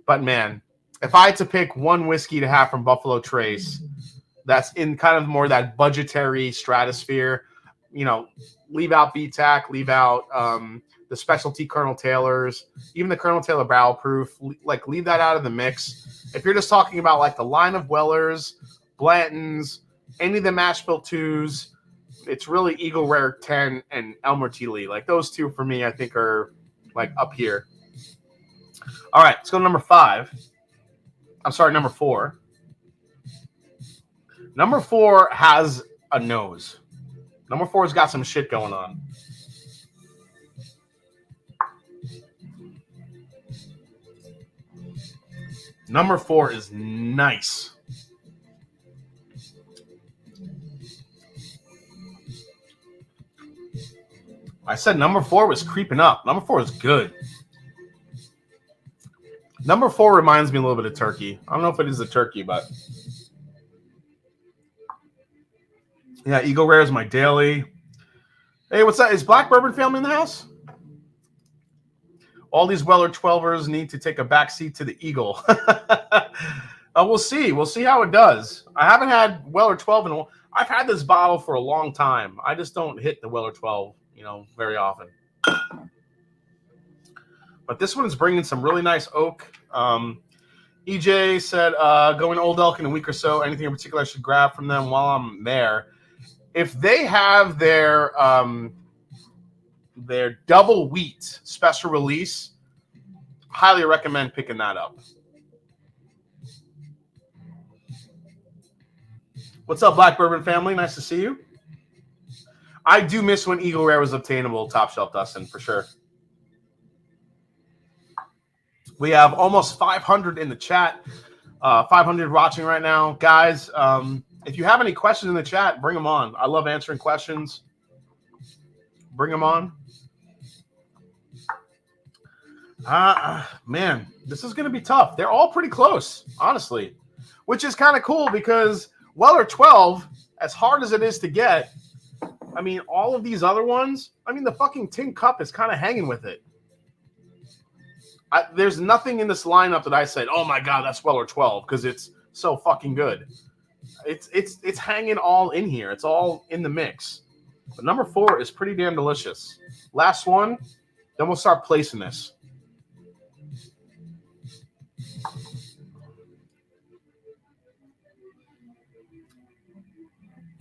But man, if I had to pick one whiskey to have from Buffalo Trace that's in kind of more that budgetary stratosphere, you know, leave out BTAC, leave out the specialty Colonel Taylors, even the Colonel Taylor barrel proof, like leave that out of the mix. If you're just talking about like the line of Wellers, Blantons, any of the mash bill 2s, it's really Eagle Rare 10 and Elmer T. Lee. Like those two for me, I think are like up here. All right, let's go to number 5. I'm sorry, number 4. Number 4 has a nose. Number 4's got some shit going on. Number 4 is nice. I said number 4 was creeping up. Number 4 is good. Number 4 reminds me a little bit of turkey. I don't know if it is a turkey, but yeah, Eagle Rare is my daily. Hey, what's that? Is Black Bourbon family in the house? All these Weller 12ers need to take a back seat to the Eagle. We'll see. We'll see how it does. I haven't had Weller 12 in a while. I've had this bottle for a long time. I just don't hit the Weller 12, very often. But this one's bringing some really nice oak. EJ said, going to Old Elk in a week or so. Anything in particular I should grab from them while I'm there? If they have their double wheat special release, highly recommend picking that up. What's up, Black Bourbon family? Nice to see you. I do miss when Eagle Rare was obtainable, Top Shelf Dustin, for sure. We have almost 500 in the chat, 500 watching right now. Guys, if you have any questions in the chat, bring them on. I love answering questions. Bring them on. Man, this is going to be tough. They're all pretty close, honestly, which is kind of cool because Weller 12, as hard as it is to get, I mean, all of these other ones, I mean, the fucking Tincup is kind of hanging with it. There's nothing in this lineup that I said, oh my God, that's Weller 12, because it's so fucking good. It's hanging all in here. It's all in the mix. But number 4 is pretty damn delicious. Last one, then we'll start placing this.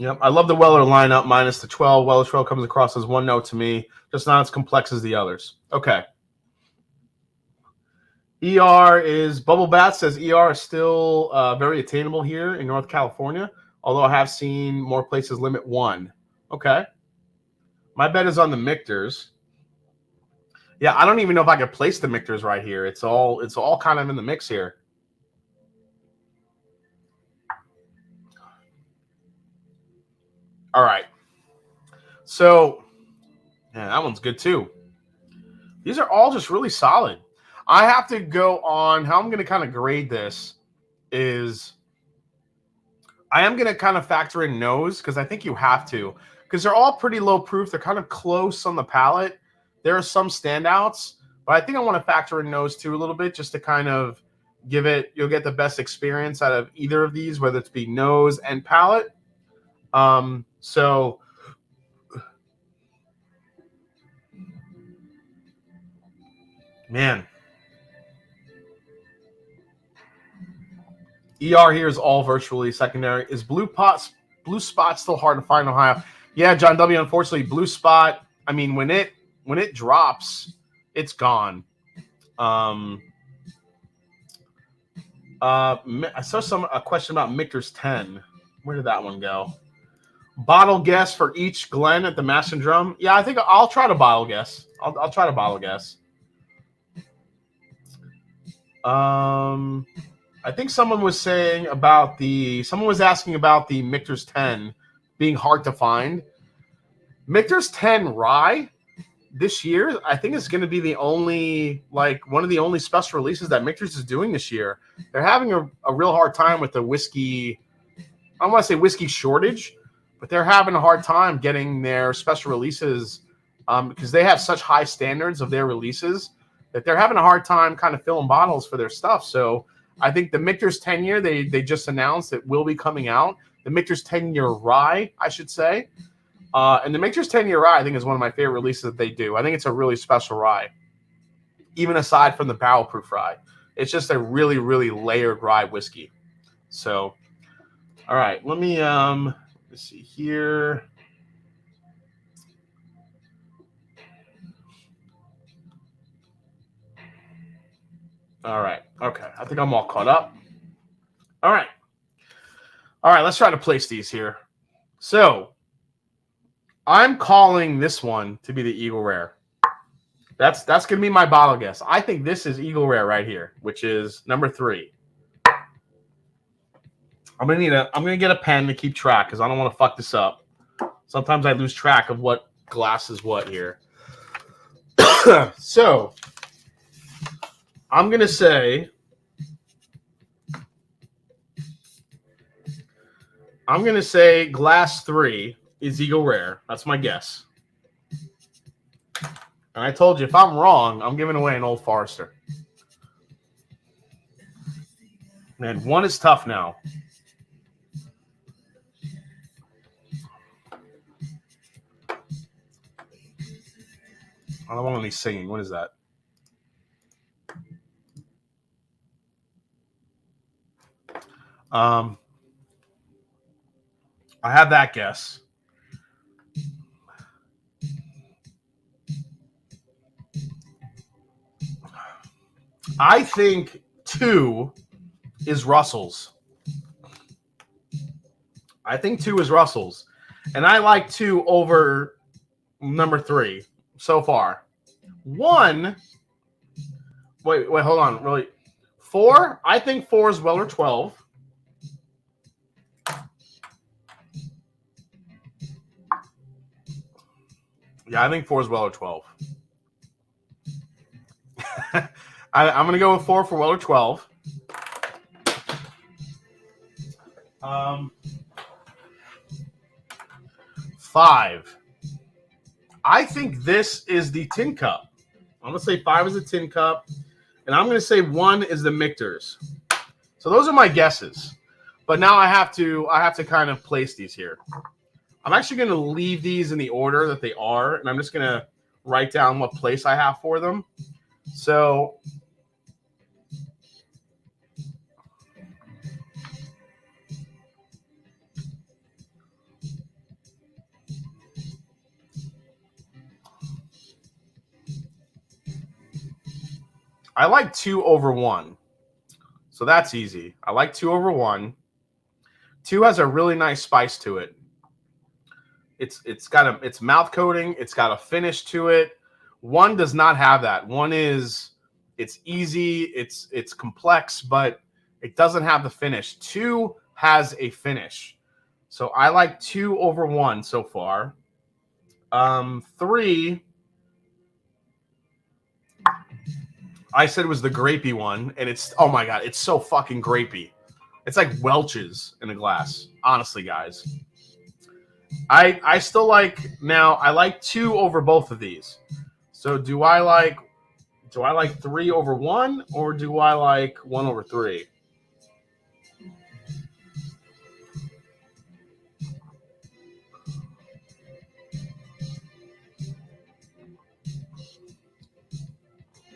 Yep, I love the Weller lineup minus the 12. Weller 12 comes across as one note to me, just not as complex as the others. Okay. ER is Bubble Bat says ER is still very attainable here in North California, although I have seen more places limit 1. Okay. My bet is on the Mictors. Yeah, I don't even know if I could place the Mictors right here. It's all kind of in the mix here. All right. So, yeah, that one's good too. These are all just really solid. I have to go on how I'm going to kind of grade this is I am going to kind of factor in nose because I think you have to because they're all pretty low proof. They're kind of close on the palate. There are some standouts, but I think I want to factor in nose too a little bit just to kind of give it, you'll get the best experience out of either of these, whether it's be nose and palate. So man, ER here is all virtually secondary. Is blue spot still hard to find in Ohio? Yeah, John W. Unfortunately, blue spot. I mean, when it drops, it's gone. I saw a question about Michter's 10. Where did that one go? Bottle guess for each Glen at the Mash and Drum. Yeah, I think I'll try to bottle guess. I'll try to bottle guess. I think someone was asking about the Michter's 10 being hard to find. Michter's 10 rye this year, I think it's going to be the only, one of the only special releases that Michter's is doing this year. They're having a real hard time with the whiskey. I don't want to say whiskey shortage, but they're having a hard time getting their special releases because they have such high standards of their releases that they're having a hard time kind of filling bottles for their stuff. So I think the Michter's 10 year, they just announced it will be coming out. The Michter's 10 year rye, I should say. And the Michter's 10 year rye, I think, is one of my favorite releases that they do. I think it's a really special rye, even aside from the barrel proof rye. It's just a really, really layered rye whiskey. So, all right, let me let's see here. All right. Okay. I think I'm all caught up. All right. All right. Let's try to place these here. So I'm calling this one to be the Eagle Rare. That's going to be my bottle guess. I think this is Eagle Rare right here, which is number 3. I'm gonna get a pen to keep track because I don't want to fuck this up. Sometimes I lose track of what glass is what here. So I'm going to say glass 3 is Eagle Rare. That's my guess. And I told you, if I'm wrong, I'm giving away an Old Forester. Man, 1 is tough now. I don't want any singing. What is that? I have that guess. I think 2 is Russell's. I think 2 is Russell's. And I like 2 over number 3 so far. 1, wait, hold on. Really? 4, I think 4 is Weller 12. Yeah, I think 4 is Weller 12. I'm going to go with 4 for Weller 12. 5. I think this is the Tincup. I'm going to say 5 is the Tincup. And I'm going to say 1 is the Michter's. So those are my guesses. But now I have to kind of place these here. I'm actually going to leave these in the order that they are. And I'm just going to write down what place I have for them. So I like 2 over 1. So that's easy. I like 2 over 1. 2 has a really nice spice to it. It's got it's mouth coating. It's got a finish to it. 1 does not have that. 1 is it's easy. It's complex, but it doesn't have the finish. 2 has a finish. So I like 2 over 1 so far. 3. I said it was the grapey one, and it's, oh my God, it's so fucking grapey. It's like Welch's in a glass. Honestly, guys. I still like, now I like 2 over both of these. So do I like 3 over 1, or do I like 1 over 3?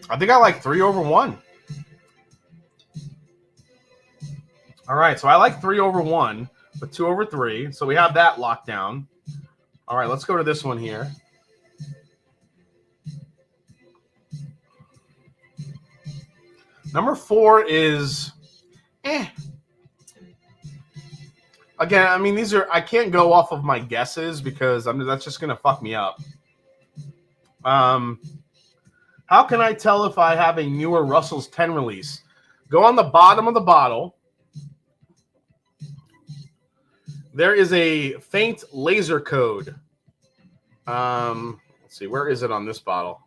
I think I like 3 over 1. All right, so I like 3 over 1, but 2 over 3. So we have that locked down. All right, let's go to this one here. Number 4 is, Again, I mean, I can't go off of my guesses because that's just going to fuck me up. How can I tell if I have a newer Russell's 10 release? Go on the bottom of the bottle. There is a faint laser code. Let's see, where is it on this bottle?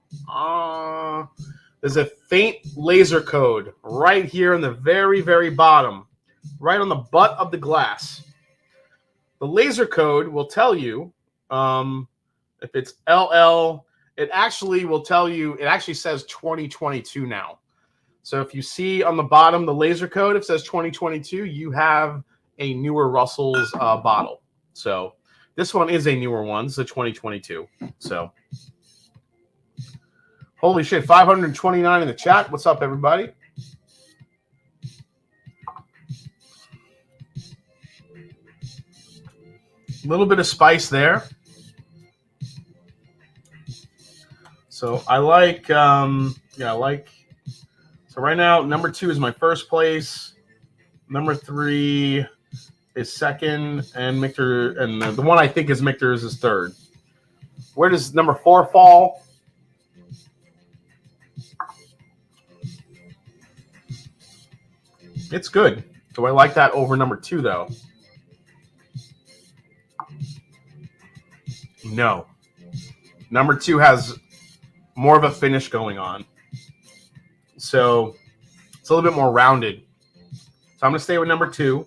There's a faint laser code right here in the very, very bottom, right on the butt of the glass. The laser code will tell you if it's LL. It actually will tell you, it actually says 2022 now. So if you see on the bottom the laser code, it says 2022, you have a newer Russell's bottle. So this one is a newer one. It's a 2022. So holy shit, 529 in the chat. What's up, everybody? A little bit of spice there. So I like, so right now, number 2 is my first place. Number 3 is second, and Michter, and the one I think is Michter's is third. Where does number 4 fall? It's good. Do I like that over number 2, though? No. Number 2 has more of a finish going on. So it's a little bit more rounded. So I'm going to stay with number 2.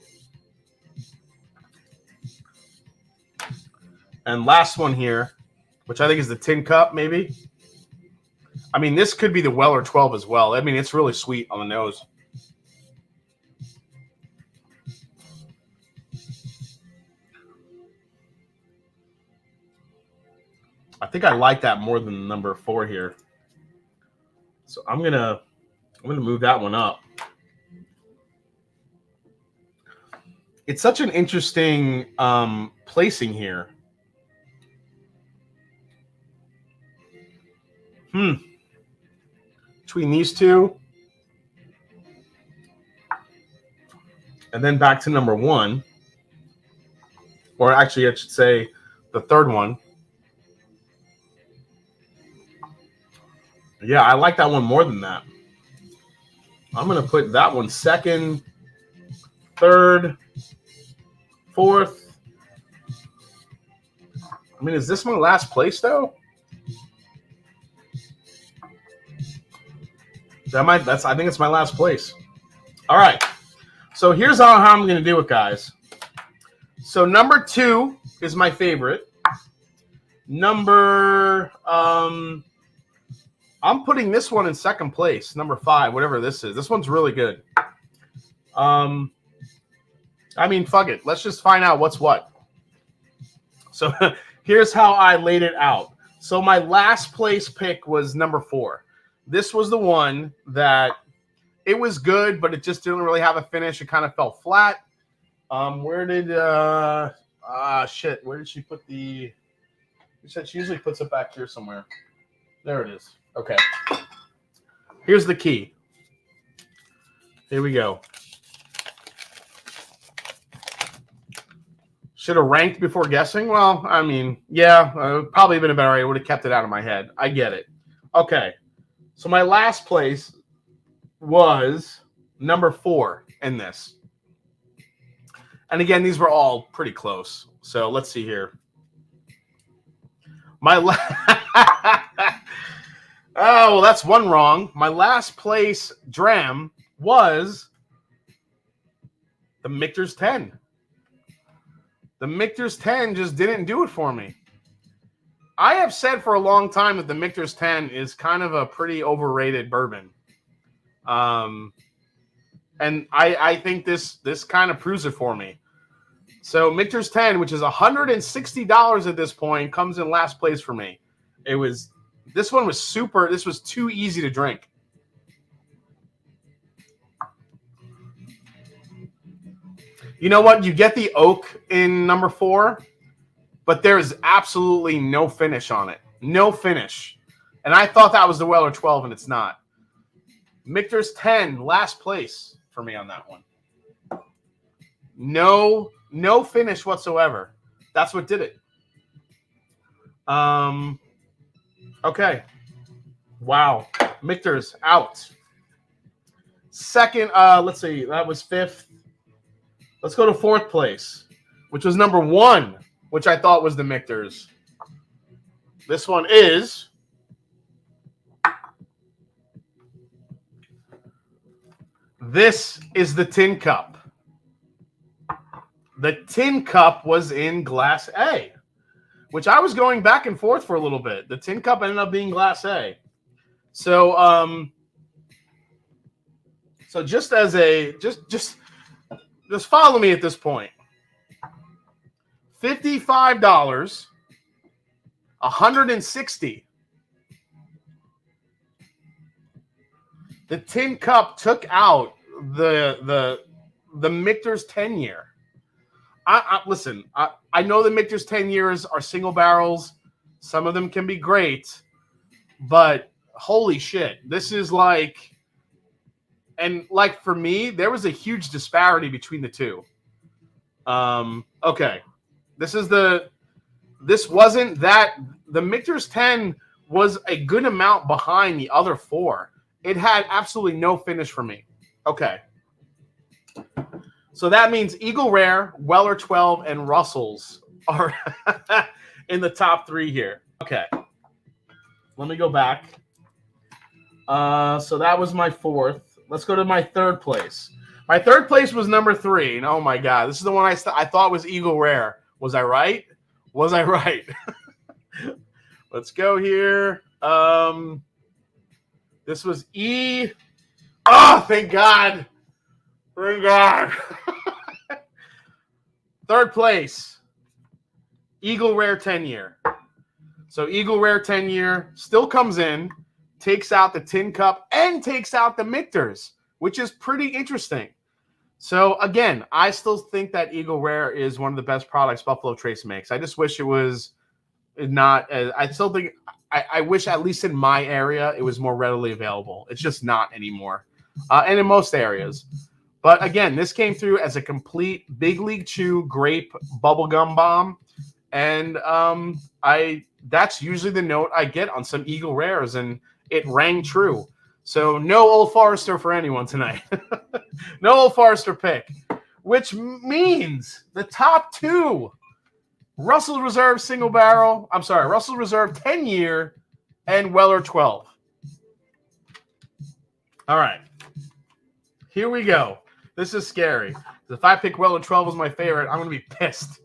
And last one here, which I think is the Tincup, maybe. I mean, this could be the Weller 12 as well. I mean, it's really sweet on the nose. I think I like that more than number 4 here. So I'm gonna move that one up. It's such an interesting placing here. Between these two. And then back to number 1. Or actually, I should say the third one. Yeah, I like that one more than that. I'm going to put that one second, third, fourth. I mean, is this my last place, though? I think it's my last place. All right. So here's how I'm going to do it, guys. So number 2 is my favorite. I'm putting this one in second place, number 5, whatever this is. This one's really good. I mean, fuck it. Let's just find out what's what. So here's how I laid it out. So my last place pick was number 4. This was the one that it was good, but it just didn't really have a finish. It kind of fell flat. Where did she put the? She said she usually puts it back here somewhere. There it is. Okay. Here's the key. Here we go. Should have ranked before guessing. Well, I mean, yeah, probably been a better idea. I would have kept it out of my head. I get it. Okay. So my last place was number 4 in this. And again, these were all pretty close. So let's see here. Oh, well, that's one wrong. My last place dram was the Michter's 10. The Michter's 10 just didn't do it for me. I have said for a long time that the Michter's 10 is kind of a pretty overrated bourbon. And I think this kind of proves it for me. So Michter's 10, which is $160 at this point, comes in last place for me. This one was super. This was too easy to drink. You know what? You get the oak in number 4, but there is absolutely no finish on it. No finish. And I thought that was the Weller 12, and it's not. Michter's 10, last place for me on that one. No finish whatsoever. That's what did it. Okay. Wow. Michter's out. Second, let's see. That was 5th. Let's go to 4th place, which was number 1, which I thought was the Michter's. This one is the Tincup. The Tincup was in Glass A, which I was going back and forth for a little bit. The Tincup ended up being Glass A. So, so just as a just follow me at this point. $55, $160. The Tincup took out the Michter's 10 year. Listen, I know the Michter's 10 years are single barrels. Some of them can be great, but holy shit, this is like, and like for me, there was a huge disparity between the two. Okay, this wasn't that. The Michter's 10 was a good amount behind the other 4. It had absolutely no finish for me. Okay. So that means Eagle Rare, Weller 12, and Russell's are in the top 3 here. Okay. Let me go back. So that was my 4th. Let's go to my 3rd place. My 3rd place was number 3. And oh my God, this is the one I thought was Eagle Rare. Was I right? Was I right? Let's go here. This was E. Oh, thank God. Thank God. 3rd place, Eagle Rare 10 year. So Eagle Rare 10 year still comes in, takes out the Tincup, and takes out the Michter's, which is pretty interesting. So again, I still think that Eagle Rare is one of the best products Buffalo Trace makes. I just wish it was not. I still think. I wish, at least in my area, it was more readily available. It's just not anymore, and in most areas. But again, this came through as a complete Big League Chew grape bubblegum bomb, and that's usually the note I get on some Eagle Rares, and it rang true. So no Old Forester for anyone tonight. No Old Forester pick, which means the top 2. Russell's Reserve single barrel. I'm sorry, Russell's Reserve 10 year and Weller 12. All right. Here we go. This is scary. If I pick Weller 12 as my favorite, I'm going to be pissed.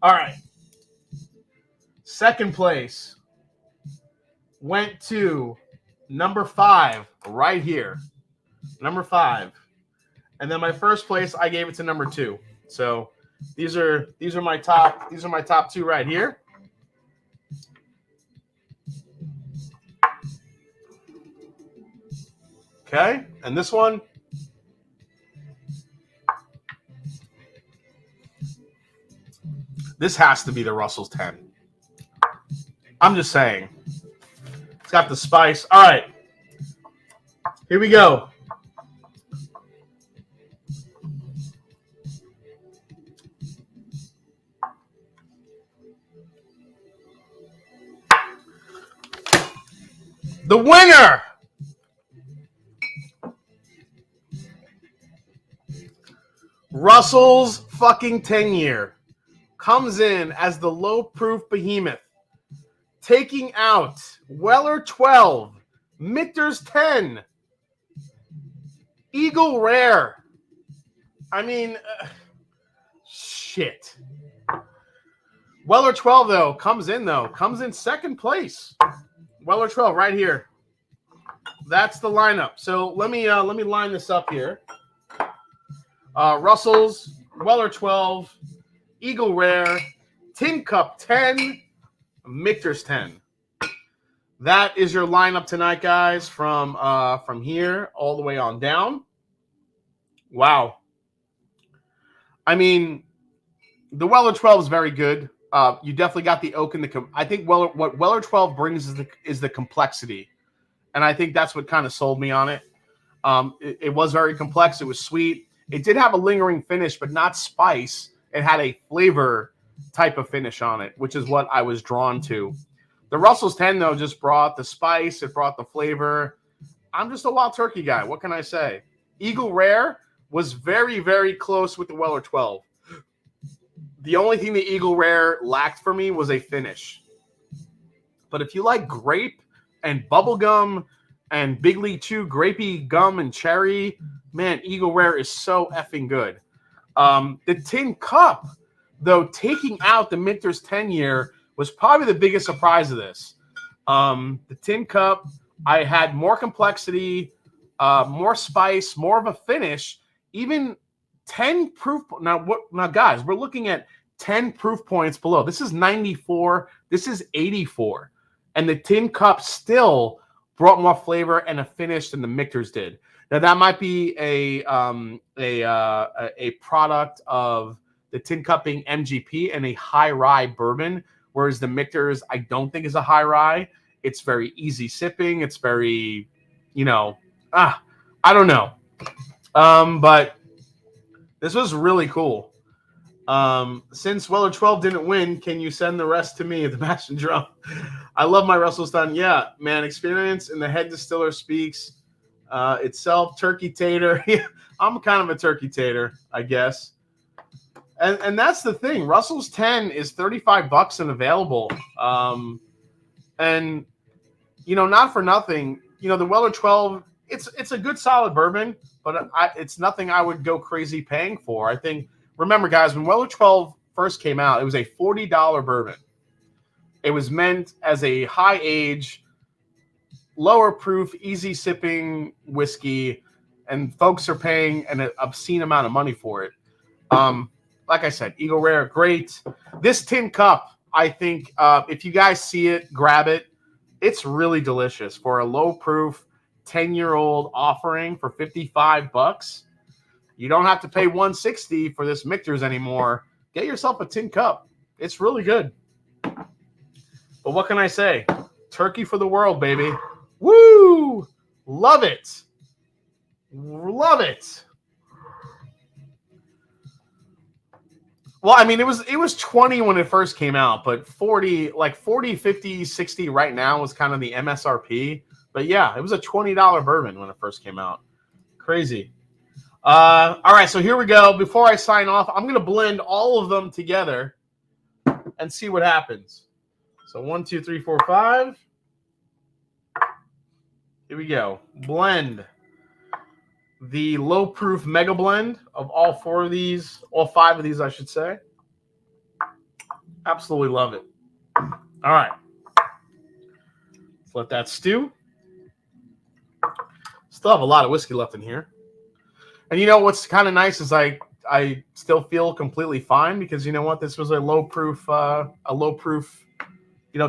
All right. 2nd place went to number 5 right here. Number 5. And then my 1st place, I gave it to number 2. So these are my top 2 right here. Okay, and this one, this has to be the Russell's 10. I'm just saying. It's got the spice. All right, here we go. The winner, Russell's fucking 10-year, comes in as the low-proof behemoth, taking out Weller 12, Michter's 10, Eagle Rare. I mean, shit. Weller 12, though, comes in second place. Weller 12 right here. That's the lineup. So let me line this up here. Russell's, Weller 12, Eagle Rare, Tincup 10, Michter's 10. That is your lineup tonight, guys, from here all the way on down. Wow. I mean, the Weller 12 is very good. You definitely got the oak and I think what Weller 12 brings is the complexity. And I think that's what kind of sold me on it. It was very complex. It was sweet. It did have a lingering finish, but not spice. It had a flavor type of finish on it, which is what I was drawn to. The Russell's 10, though, just brought the spice. It brought the flavor. I'm just a wild turkey guy. What can I say? Eagle Rare was very, very close with the Weller 12. The only thing the Eagle Rare lacked for me was a finish. But if you like grape and bubblegum and Big League Chew, grapey gum and cherry, man, Eagle Rare is so effing good. The Tincup, though, taking out the Michter's 10-year was probably the biggest surprise of this. The Tincup, I had more complexity, more spice, more of a finish, even 10 proof. Now, guys, we're looking at 10 proof points below. This is 94. This is 84. And the Tincup still brought more flavor and a finish than the Michter's did. Now, that might be a product of the Tincup being MGP and a high rye bourbon, whereas the Michter's I don't think is a high rye. It's very easy sipping. It's very, I don't know. But this was really cool. Since Weller 12 didn't win, can you send the rest to me at the Mash and Drum? I love my Russell's done. Yeah, man, experience and the head distiller speaks itself. Turkey tater. I'm kind of a turkey tater, I guess. And that's the thing. Russell's 10 is $35 and available. And not for nothing. The Weller 12, it's a good solid bourbon, but it's nothing I would go crazy paying for. I think. Remember, guys, when Weller 12 first came out, it was a $40 bourbon. It was meant as a high age, lower proof, easy sipping whiskey, and folks are paying an obscene amount of money for it. Like I said, Eagle Rare, great. This Tincup, I think, if you guys see it, grab it. It's really delicious for a low proof 10-year-old offering for $55. You don't have to pay $160 for this Michter's anymore. Get yourself a Tincup. It's really good. But what can I say? Turkey for the world, baby. Woo! Love it. Love it. Well, I mean, it was 20 when it first came out, but 40, 50, 60 right now was kind of the MSRP. But yeah, it was a $20 bourbon when it first came out. Crazy. All right, so here we go. Before I sign off, I'm going to blend all of them together and see what happens. So 1, 2, 3, 4, 5. Here we go. Blend the low proof mega blend of all 4 of these, all 5 of these, I should say. Absolutely love it. All right. Let's let that stew. Still have a lot of whiskey left in here. And what's kind of nice is I still feel completely fine because you know what? This was a low proof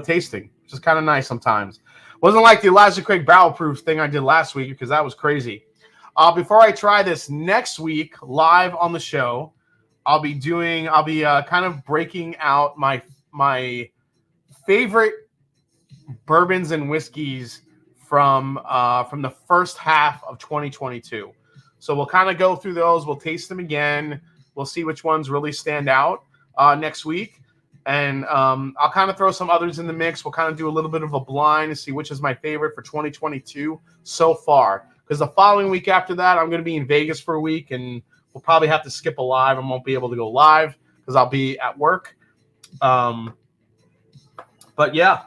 tasting, which is kind of nice sometimes. Wasn't like the Elijah Craig barrel proof thing I did last week because that was crazy. Before I try this next week live on the show, I'll be kind of breaking out my favorite bourbons and whiskeys from the first half of 2022. So we'll kind of go through those. We'll taste them again. We'll see which ones really stand out next week. And I'll kind of throw some others in the mix. We'll kind of do a little bit of a blind to see which is my favorite for 2022 so far. Because the following week after that, I'm going to be in Vegas for a week, and we'll probably have to skip a live. I won't be able to go live because I'll be at work. But yeah.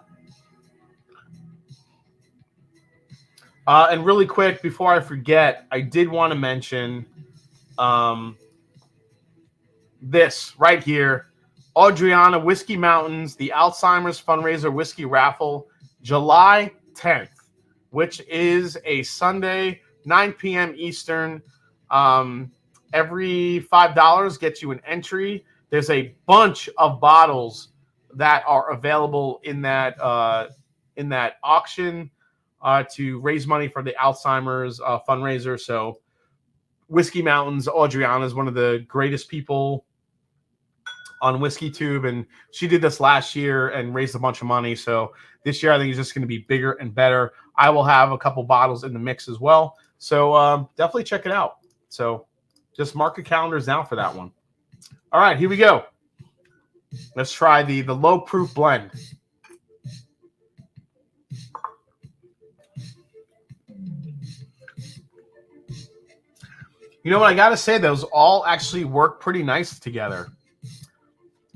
And really quick, before I forget, I did want to mention this right here. Adriana Whiskey Mountains, the Alzheimer's Fundraiser Whiskey Raffle, July 10th, which is a Sunday, 9 p.m. Eastern. Every $5 gets you an entry. There's a bunch of bottles that are available in that auction to raise money for the Alzheimer's fundraiser. So Whiskey Mountains, Adriana is one of the greatest people on WhiskeyTube, and she did this last year and raised a bunch of money. So this year, I think it's just going to be bigger and better. I will have a couple bottles in the mix as well. So definitely check it out. So just mark your calendars down for that one. All right, here we go. Let's try the low proof blend. You know what? I got to say, those all actually work pretty nice together.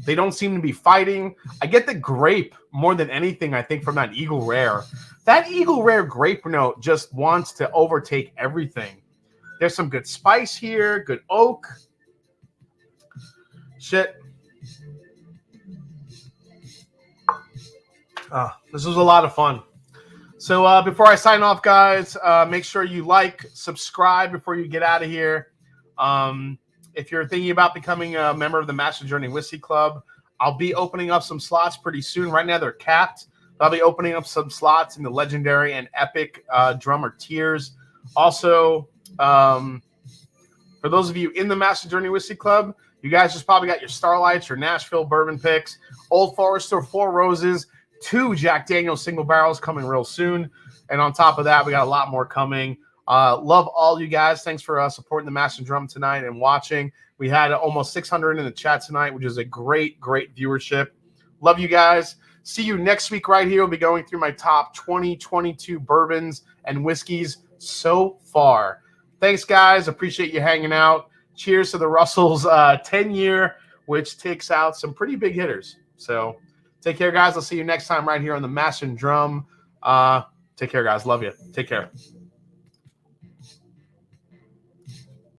They don't seem to be fighting. I get the grape more than anything, I think, from that Eagle Rare. That Eagle Rare grape note just wants to overtake everything. There's some good spice here, good oak. Shit. This was a lot of fun. So before I sign off, guys, make sure you like, subscribe before you get out of here. If you're thinking about becoming a member of the Master Journey Whiskey Club, I'll be opening up some slots pretty soon. Right now, they're capped. I'll be opening up some slots in the legendary and epic drummer tiers. Also, for those of you in the Master Journey Whiskey Club, you guys just probably got your Starlights, your Nashville bourbon picks, Old Forester, Four Roses, 2 Jack Daniel's single barrels coming real soon. And on top of that, we got a lot more coming. Love all you guys. Thanks for supporting the Master Drum tonight and watching. We had almost 600 in the chat tonight, which is a great viewership. Love you guys. See you next week right here. We'll be going through my top 2022 bourbons and whiskeys so far. Thanks, guys. Appreciate you hanging out. Cheers to the Russell's 10-year, which takes out some pretty big hitters. So take care, guys. I'll see you next time right here on the Master Drum. Take care, guys. Love you. Take care.